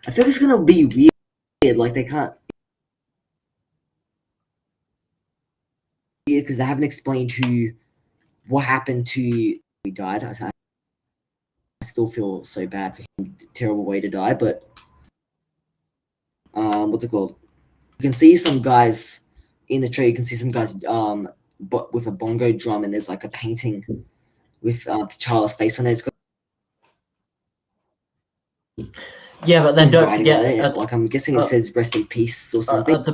I feel it's gonna be weird. Like they can't because they haven't explained what happened to he died. I still feel so bad for him. Terrible way to die, but what's it called? You can see some guys in the trailer. You can see some guys but with a bongo drum, and there's like a painting with T'Challa's face on it. It's got Yeah, but then don't writing on forget it. Like I'm guessing it says "Rest in Peace" or something. at the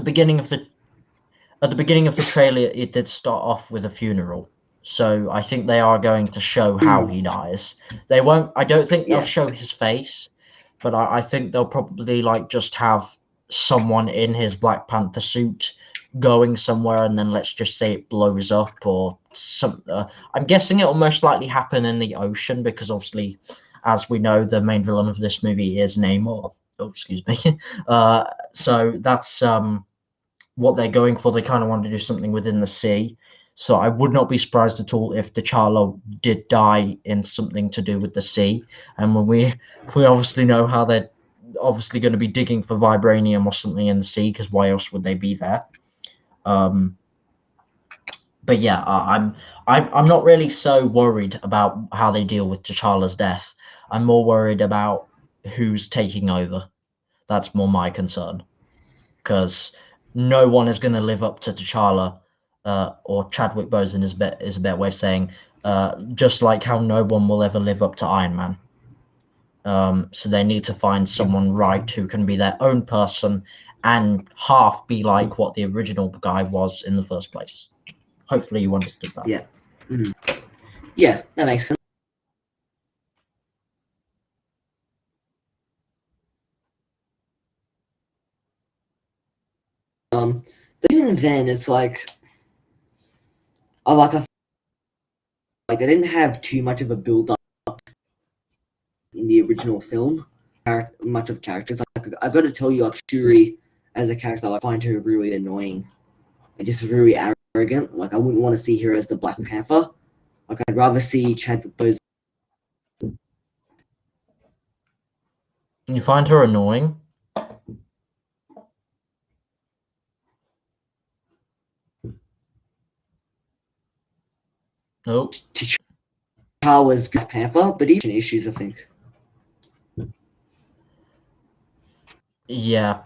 beginning of the trailer, it did start off with a funeral. So I think they are going to show how he dies. They won't. I don't think they'll Yeah, show his face, but I think they'll probably like just have someone in his Black Panther suit going somewhere, and then let's just say it blows up or some. I'm guessing it will most likely happen in the ocean because obviously, as we know, the main villain of this movie is Namor. Oh, excuse me. So that's what they're going for. They kind of want to do something within the sea. So I would not be surprised at all if T'Challa did die in something to do with the sea. And when we obviously know how they're obviously going to be digging for vibranium or something in the sea, because why else would they be there? But yeah, I'm not really so worried about how they deal with T'Challa's death. I'm more worried about who's taking over. That's more my concern, because no one is going to live up to T'Challa, or Chadwick Boseman is a better way of saying, just like how no one will ever live up to Iron Man. So they need to find someone right who can be their own person and half be like what the original guy was in the first place. Hopefully you understood that. Yeah. Yeah, that makes sense. But even then, it's like, I like they didn't have too much of a build up in the original film. Much of characters. Like, I got to tell you, like Shuri as a character, I find her really annoying and just very arrogant. Like I wouldn't want to see her as the Black Panther. Like I'd rather see Chadwick Boseman. You find her annoying? Nope. T'Challa's Black Panther, but even issues, I think. Yeah,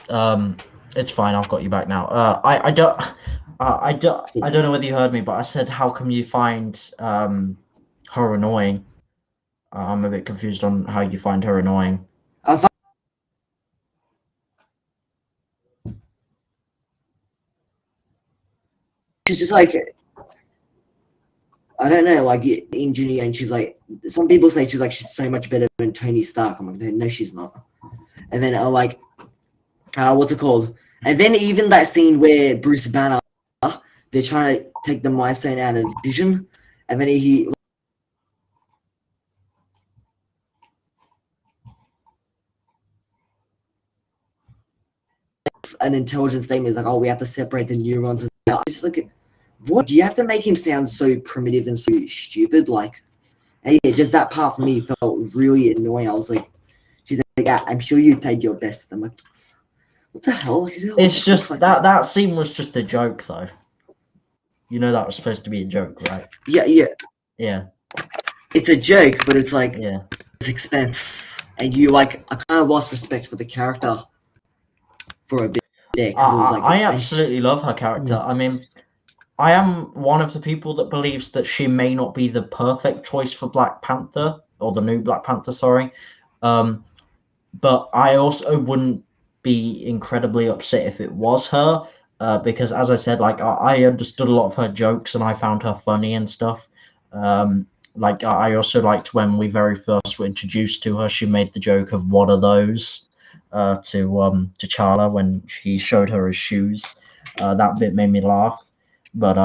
it's fine. I've got you back now. I don't know whether you heard me, but I said, how come you find her annoying? I'm a bit confused on how you find her annoying. I find she's just like, I don't know, like engineer, and she's like, some people say she's so much better than Tony Stark. I'm like, no, she's not. And then like, what's it called? And then even that scene where Bruce Banner, they're trying to take the Mind Stone out of Vision, and then he an intelligent statement is like, oh, we have to separate the neurons. It's just like, what? Do you have to make him sound so primitive and so stupid? Like, and yeah, just that part for me felt really annoying. I was like, she's like, yeah, I'm sure you did your best. I'm like, what the hell? It's just like that scene was just a joke, though. You know that was supposed to be a joke, right? Yeah. It's a joke, but it's like, yeah, it's expense, and you like, I kind of lost respect for the character for a bit there because it was like, I absolutely love her character. I mean, I am one of the people that believes that she may not be the perfect choice for Black Panther, or the new Black Panther, sorry. But I also wouldn't be incredibly upset if it was her, because as I said, like I understood a lot of her jokes and I found her funny and stuff. Like I also liked when we very first were introduced to her, she made the joke of "What are those?" To T'Challa when she showed her his shoes. That bit made me laugh. But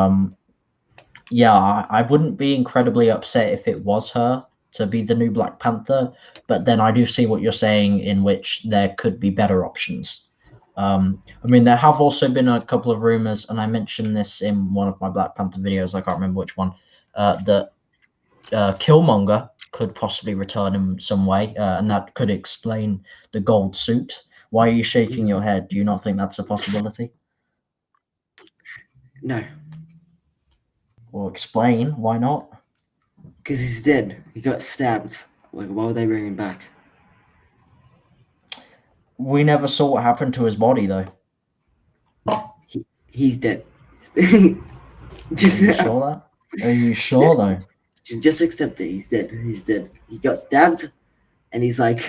yeah, I wouldn't be incredibly upset if it was her to be the new Black Panther, but then I do see what you're saying, in which there could be better options. I mean, there have also been a couple of rumors, and I mentioned this in one of my Black Panther videos, I can't remember which one, that Killmonger could possibly return in some way, and that could explain the gold suit. Why are you shaking your head? Do you not think that's a possibility? no, Or explain why not? because he's dead. He got stabbed. Like, why would they bring him back? We never saw what happened to his body, though. He's dead. Are you sure that? Are you sure, though? Just accept it. He's dead. He's dead. He got stabbed, and he's like,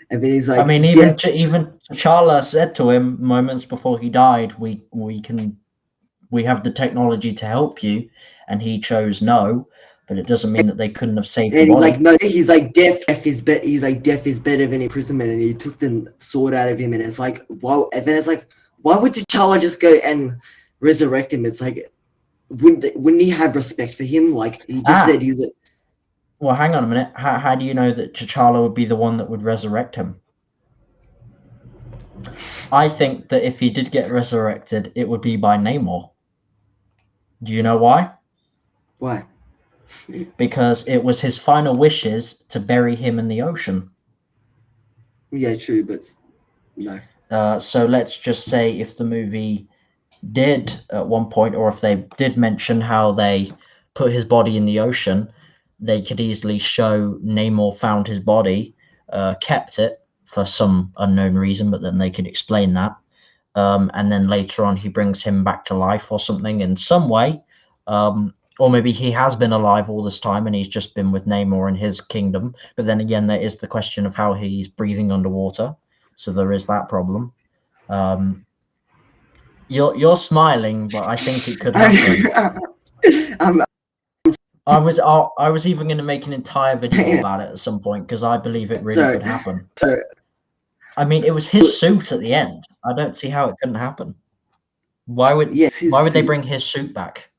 and then he's like, I mean, even T'Challa said to him moments before he died, "We have the technology to help you," and he chose no. But it doesn't mean that they couldn't have saved the and he's body. like, no, he's like, death is better. He's like, death is better than imprisonment, and he took the sword out of him, and it's like, why? And then it's like, why would T'Challa just go and resurrect him? It's like, wouldn't he have respect for him? Like he just said, he's a. Well, hang on a minute. How do you know that T'Challa would be the one that would resurrect him? I think that if he did get resurrected, it would be by Namor. Do you know why? Why? Because it was his final wishes to bury him in the ocean. Yeah, true, but no. So let's just say if the movie did at one point, or if they did mention how they put his body in the ocean, they could easily show Namor found his body, kept it for some unknown reason, but then they could explain that. And then later on, he brings him back to life or something in some way. Or maybe he has been alive all this time and he's just been with Namor in his kingdom. But then again, there is the question of how he's breathing underwater. So there is that problem. Um, you're smiling, but I think it could happen. I'm, I was even going to make an entire video about it at some point because I believe it really so could happen. so I mean, it was his suit at the end. I don't see how it couldn't happen. Why would yes, why would they his bring his suit back?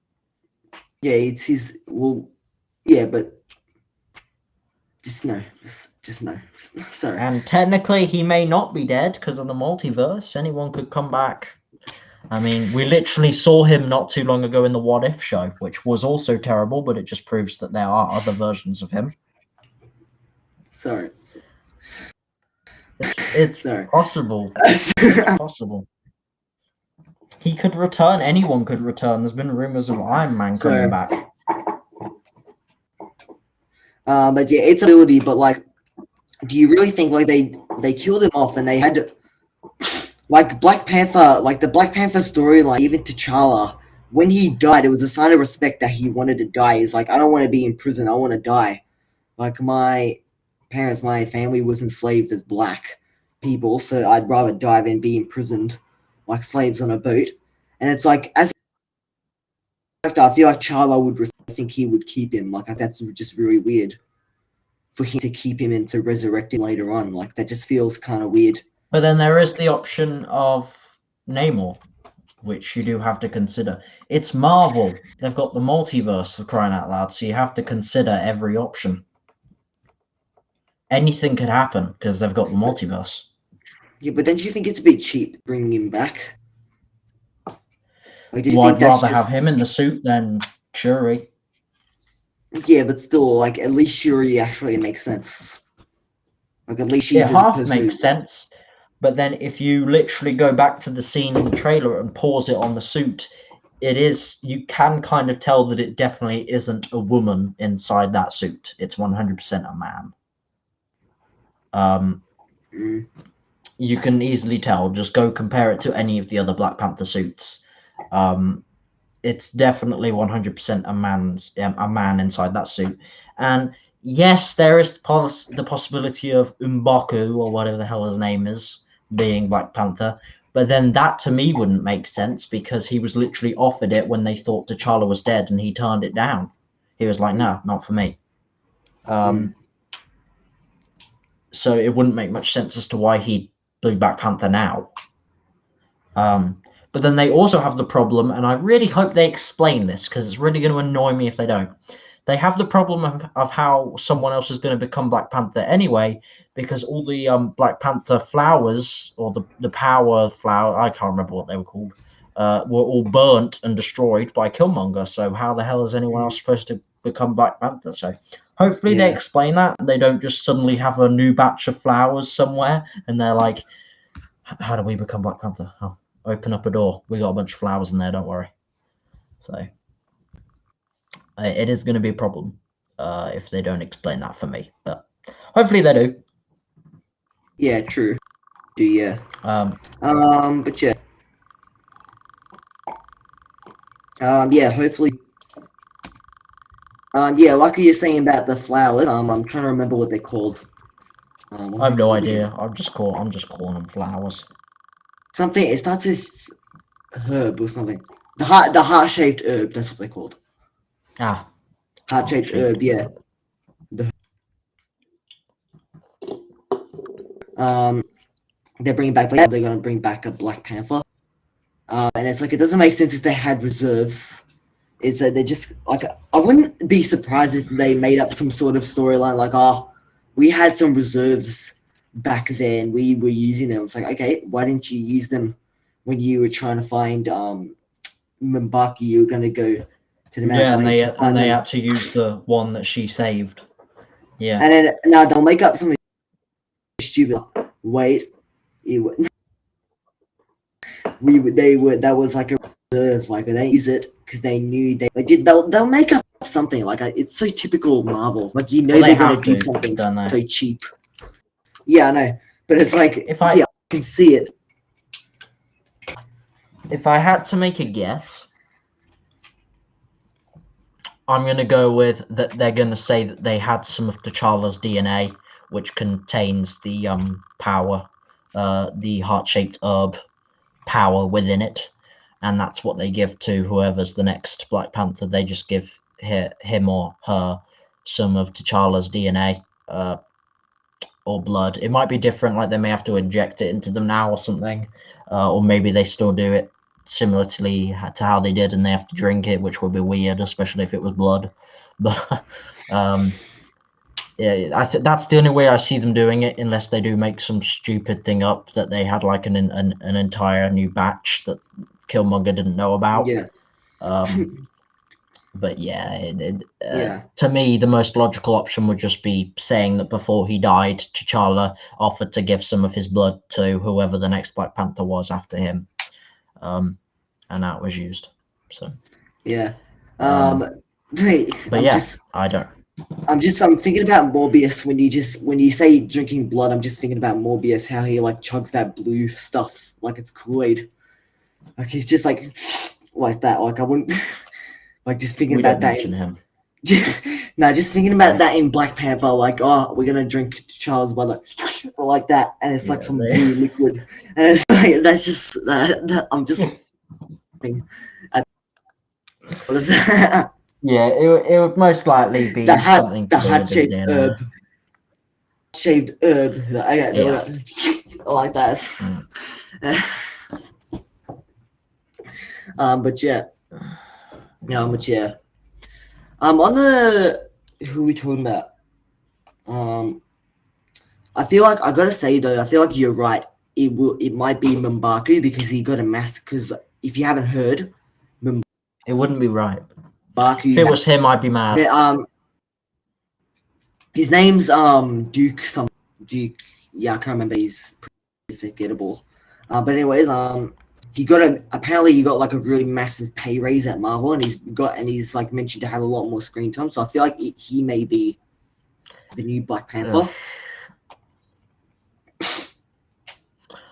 yeah, it's his. Well, yeah, but just no, just no. Sorry. And technically, he may not be dead because of the multiverse. Anyone could come back. I mean, we literally saw him not too long ago in the What If show, which was also terrible, but it just proves that there are other versions of him. Sorry. It's Sorry. possible. It's possible. He could return. Anyone could return. There's been rumors of Iron Man coming back. But yeah, it's ability. But like, do you really think like they killed him off and they had like Black Panther, like the Black Panther storyline, even T'Challa, when he died, it was a sign of respect that he wanted to die. He's like, I don't want to be in prison. I want to die. Like my parents, my family was enslaved as black people, so I'd rather die than be imprisoned like slaves on a boat. And it's like, as a character, I feel like T'Challa would. I think he would keep him. Like that's just really weird for him to keep him and to resurrect him later on. Like that just feels kind of weird. But then there is the option of Namor, which you do have to consider. It's Marvel. They've got the multiverse, for crying out loud, so you have to consider every option. Anything could happen because they've got the multiverse. Yeah, but don't you think it's a bit cheap bringing him back? Like, do you Well, think I'd that's rather just have him in the suit than Shuri. yeah, but still, like at least Shuri actually makes sense. Like at least It she's a half person makes sense, but then if you literally go back to the scene in the trailer and pause it on the suit, it is, you can kind of tell that it definitely isn't a woman inside that suit. It's 100% a man. You can easily tell. Just go compare it to any of the other Black Panther suits. It's definitely 100% a man inside that suit. And yes, there is the possibility of M'Baku, or whatever the hell his name is, being Black Panther. But then that to me wouldn't make sense because he was literally offered it when they thought T'Challa was dead and he turned it down. He was like, no, not for me. So it wouldn't make much sense as to why he blew Black Panther now. But then they also have the problem, and I really hope they explain this because it's really going to annoy me if they don't. They have the problem of how someone else is going to become Black Panther anyway, because all the Black Panther flowers, or the power flower, I can't remember what they were called, were all burnt and destroyed by Killmonger. So how the hell is anyone else supposed to become Black Panther? So hopefully they explain that, and they don't just suddenly have a new batch of flowers somewhere, and they're like, how do we become Black Panther? Oh, open up a door. We got a bunch of flowers in there, don't worry. So it is going to be a problem if they don't explain that for me, but hopefully they do. Yeah, true. Yeah. But yeah. Yeah, hopefully. Yeah, like you're saying about the flowers. I'm trying to remember what they're called. I have no idea. I'm just calling them flowers. Something. It starts with herb or something. The heart-shaped herb. That's what they're called. Ah, Heart-shaped herb. Yeah. They're bringing back. They're gonna bring back a Black Panther. And it's like it doesn't make sense if they had reserves. Is that they're just like I wouldn't be surprised if they made up some sort of storyline like, oh, we had some reserves back then we were using them. It's like, okay, why didn't you use them when you were trying to find Mbaki? You were going to go to the mountain. Yeah, Why didn't you and find they them? had to use the one that she saved. Yeah. And then now they'll make up something stupid. Wait, they were that was like a reserve. Like they didn't use it because they knew they like they'll make up something. Like it's so typical of Marvel. Like you know Well, they they're gonna have do to, something don't they? so cheap. Yeah, I know, but it's like If yeah, I can see it. I had to make a guess, I'm gonna go with that. They're gonna say that they had some of T'Challa's DNA, which contains the power, the heart-shaped herb power within it, and that's what they give to whoever's the next Black Panther. They just give him or her some of T'Challa's DNA or blood. It might be different, like they may have to inject it into them now or something, or maybe they still do it similarly to how they did and they have to drink it, which would be weird, especially if it was blood. But yeah, that's the only way I see them doing it, unless they do make some stupid thing up that they had like an entire new batch that Killmonger didn't know about. Yeah, But yeah, yeah, to me, the most logical option would just be saying that before he died, T'Challa offered to give some of his blood to whoever the next Black Panther was after him, and that was used. So yeah. but Wait, yeah, I don't. I'm thinking about Morbius when you say drinking blood. I'm just thinking about Morbius, how he like chugs that blue stuff like it's Kool-Aid. Like he's just like that. Like I wouldn't like just thinking We about don't that. mention him. No, just thinking about that in Black Panther. Like, oh, we're gonna drink Charles blood like that, and it's like Yeah, some blue liquid, and it's like that's just I'm just thinking. yeah, it would most likely be something The to do heart with the shaped DNA. herb, shaped herb. Yeah. Like that. Mm. But yeah, but yeah. On the who are we talking about? I feel like I gotta say though, I feel like you're right. It might be M'Baku because he got a mask. Because if you haven't heard, It wouldn't be right. If M'Baku, it was him, I'd be mad. his name's Duke something. Duke. Yeah, I can't remember. He's pretty forgettable. But anyways, apparently he got like a really massive pay raise at Marvel, and he's like mentioned to have a lot more screen time. So I feel like he may be the new Black Panther. Ugh.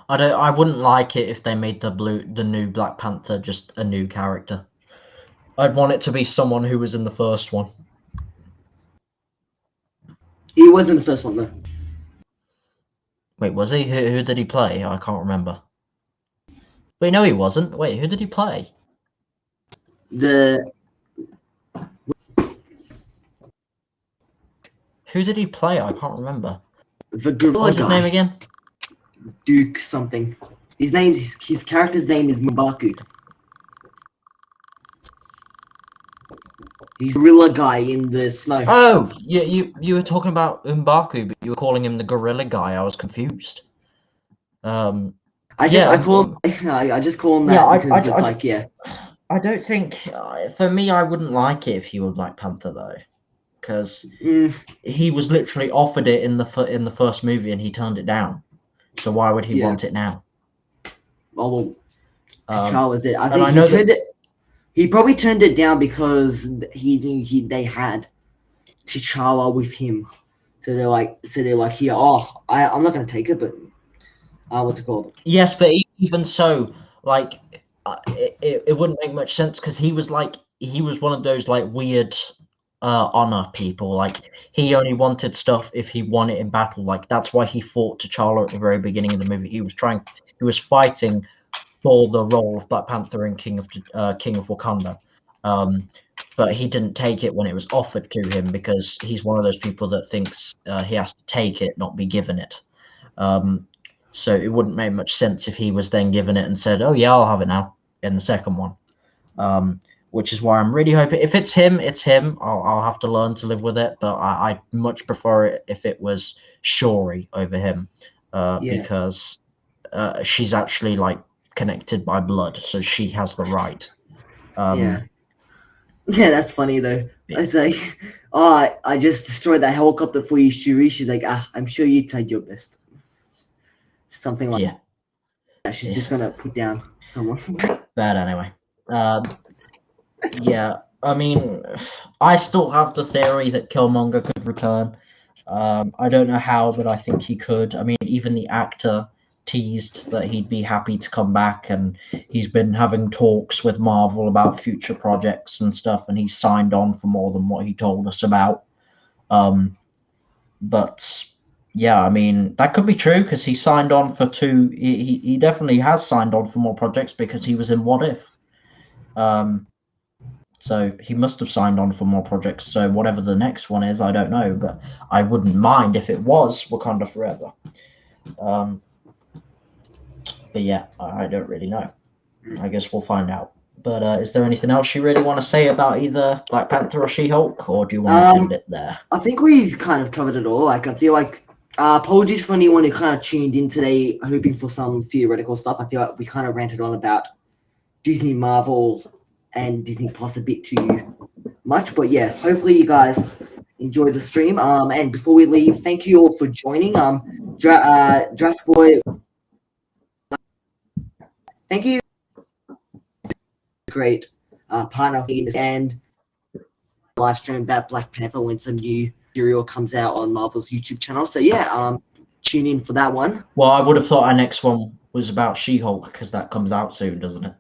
I wouldn't like it if they made the new Black Panther just a new character. I'd want it to be someone who was in the first one. He was in the first one though. Wait, was he? Who did he play? I can't remember. Wait, no, he wasn't. Wait, who did he play? The Who did he play? I can't remember. gorilla What was his guy. name again? Duke something. His character's name is M'Baku. He's a gorilla guy in the snow. Oh, you were talking about M'Baku, but you were calling him the gorilla guy. I was confused. I just call him that because it's like yeah. I don't think for me I wouldn't like it if he were Black Panther though, because he was literally offered it in the first movie and he turned it down. So why would he want it now? Oh well, T'Challa did. I think I know he turned it. He probably turned it down because he knew they had T'Challa with him. So they're like, yeah. Oh, I'm not gonna take it, but what's it called? Yes, but even so, like it wouldn't make much sense because he was one of those like weird honor people. Like he only wanted stuff if he won it in battle. Like that's why he fought T'Challa at the very beginning of the movie. He was fighting for the role of Black Panther and King of Wakanda. But he didn't take it when it was offered to him because he's one of those people that thinks he has to take it, not be given it. So it wouldn't make much sense if he was then given it and said, "Oh yeah, I'll have it now" in the second one. which is why I'm really hoping if it's him, it's him. I'll have to learn to live with it, but I much prefer it if it was Shuri over him, because she's actually like connected by blood, so she has the right. Yeah. Um, Yeah, that's funny though. It's like, oh, I just destroyed that helicopter for you, Shuri. She's like, I'm sure you tried your best. Something like yeah, that. She's just it's gonna put down someone. bad anyway. Yeah, I mean, I still have the theory that Killmonger could return. I don't know how, but I think he could. I mean, even the actor teased that he'd be happy to come back, and he's been having talks with Marvel about future projects and stuff, and he's signed on for more than what he told us about. Um, but yeah, I mean, that could be true because he signed on for two. He definitely has signed on for more projects because he was in What If. Um, So he must have signed on for more projects. So whatever the next one is, I don't know, but I wouldn't mind if it was Wakanda Forever. Um, but yeah, I don't really know. I guess we'll find out. But is there anything else you really want to say about either Black Panther or She-Hulk, or do you want to end it there? I think we've kind of covered it all. Like, I feel like, apologies for anyone who kind of tuned in today hoping for some theoretical stuff. I feel like we kind of ranted on about Disney, Marvel, and Disney Plus a bit too much. But yeah, hopefully you guys enjoyed the stream. And before we leave, thank you all for joining. Jurassic Boy, thank you. Great partner and live stream about Black Panther when some new material comes out on Marvel's YouTube channel. So yeah, tune in for that one. Well, I would have thought our next one was about She-Hulk because that comes out soon, doesn't it?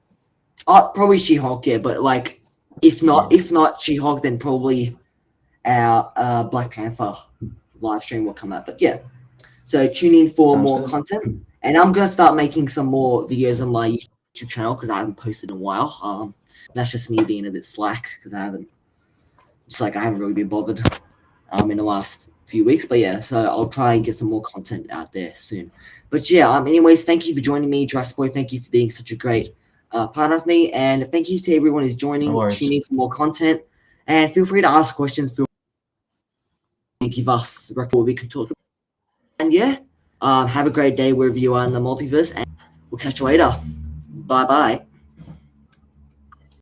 Probably She-Hulk, yeah, but like if not She-Hulk, then probably our Black Panther live stream will come out. But yeah, so tune in for Sounds more good. content, and I'm gonna start making some more videos on my YouTube channel because I haven't posted in a while. That's just me being a bit slack because I haven't really been bothered in the last few weeks. But yeah, so I'll try and get some more content out there soon. But yeah, anyways, thank you for joining me, Jurassic Boy. Thank you for being such a great partner of me, and thank you to everyone who's joining, No worries. tuning in for more content, and feel free to ask questions. Feel free to give us a record we can talk about. And yeah, have a great day wherever you are in the multiverse, and we'll catch you later. Bye bye.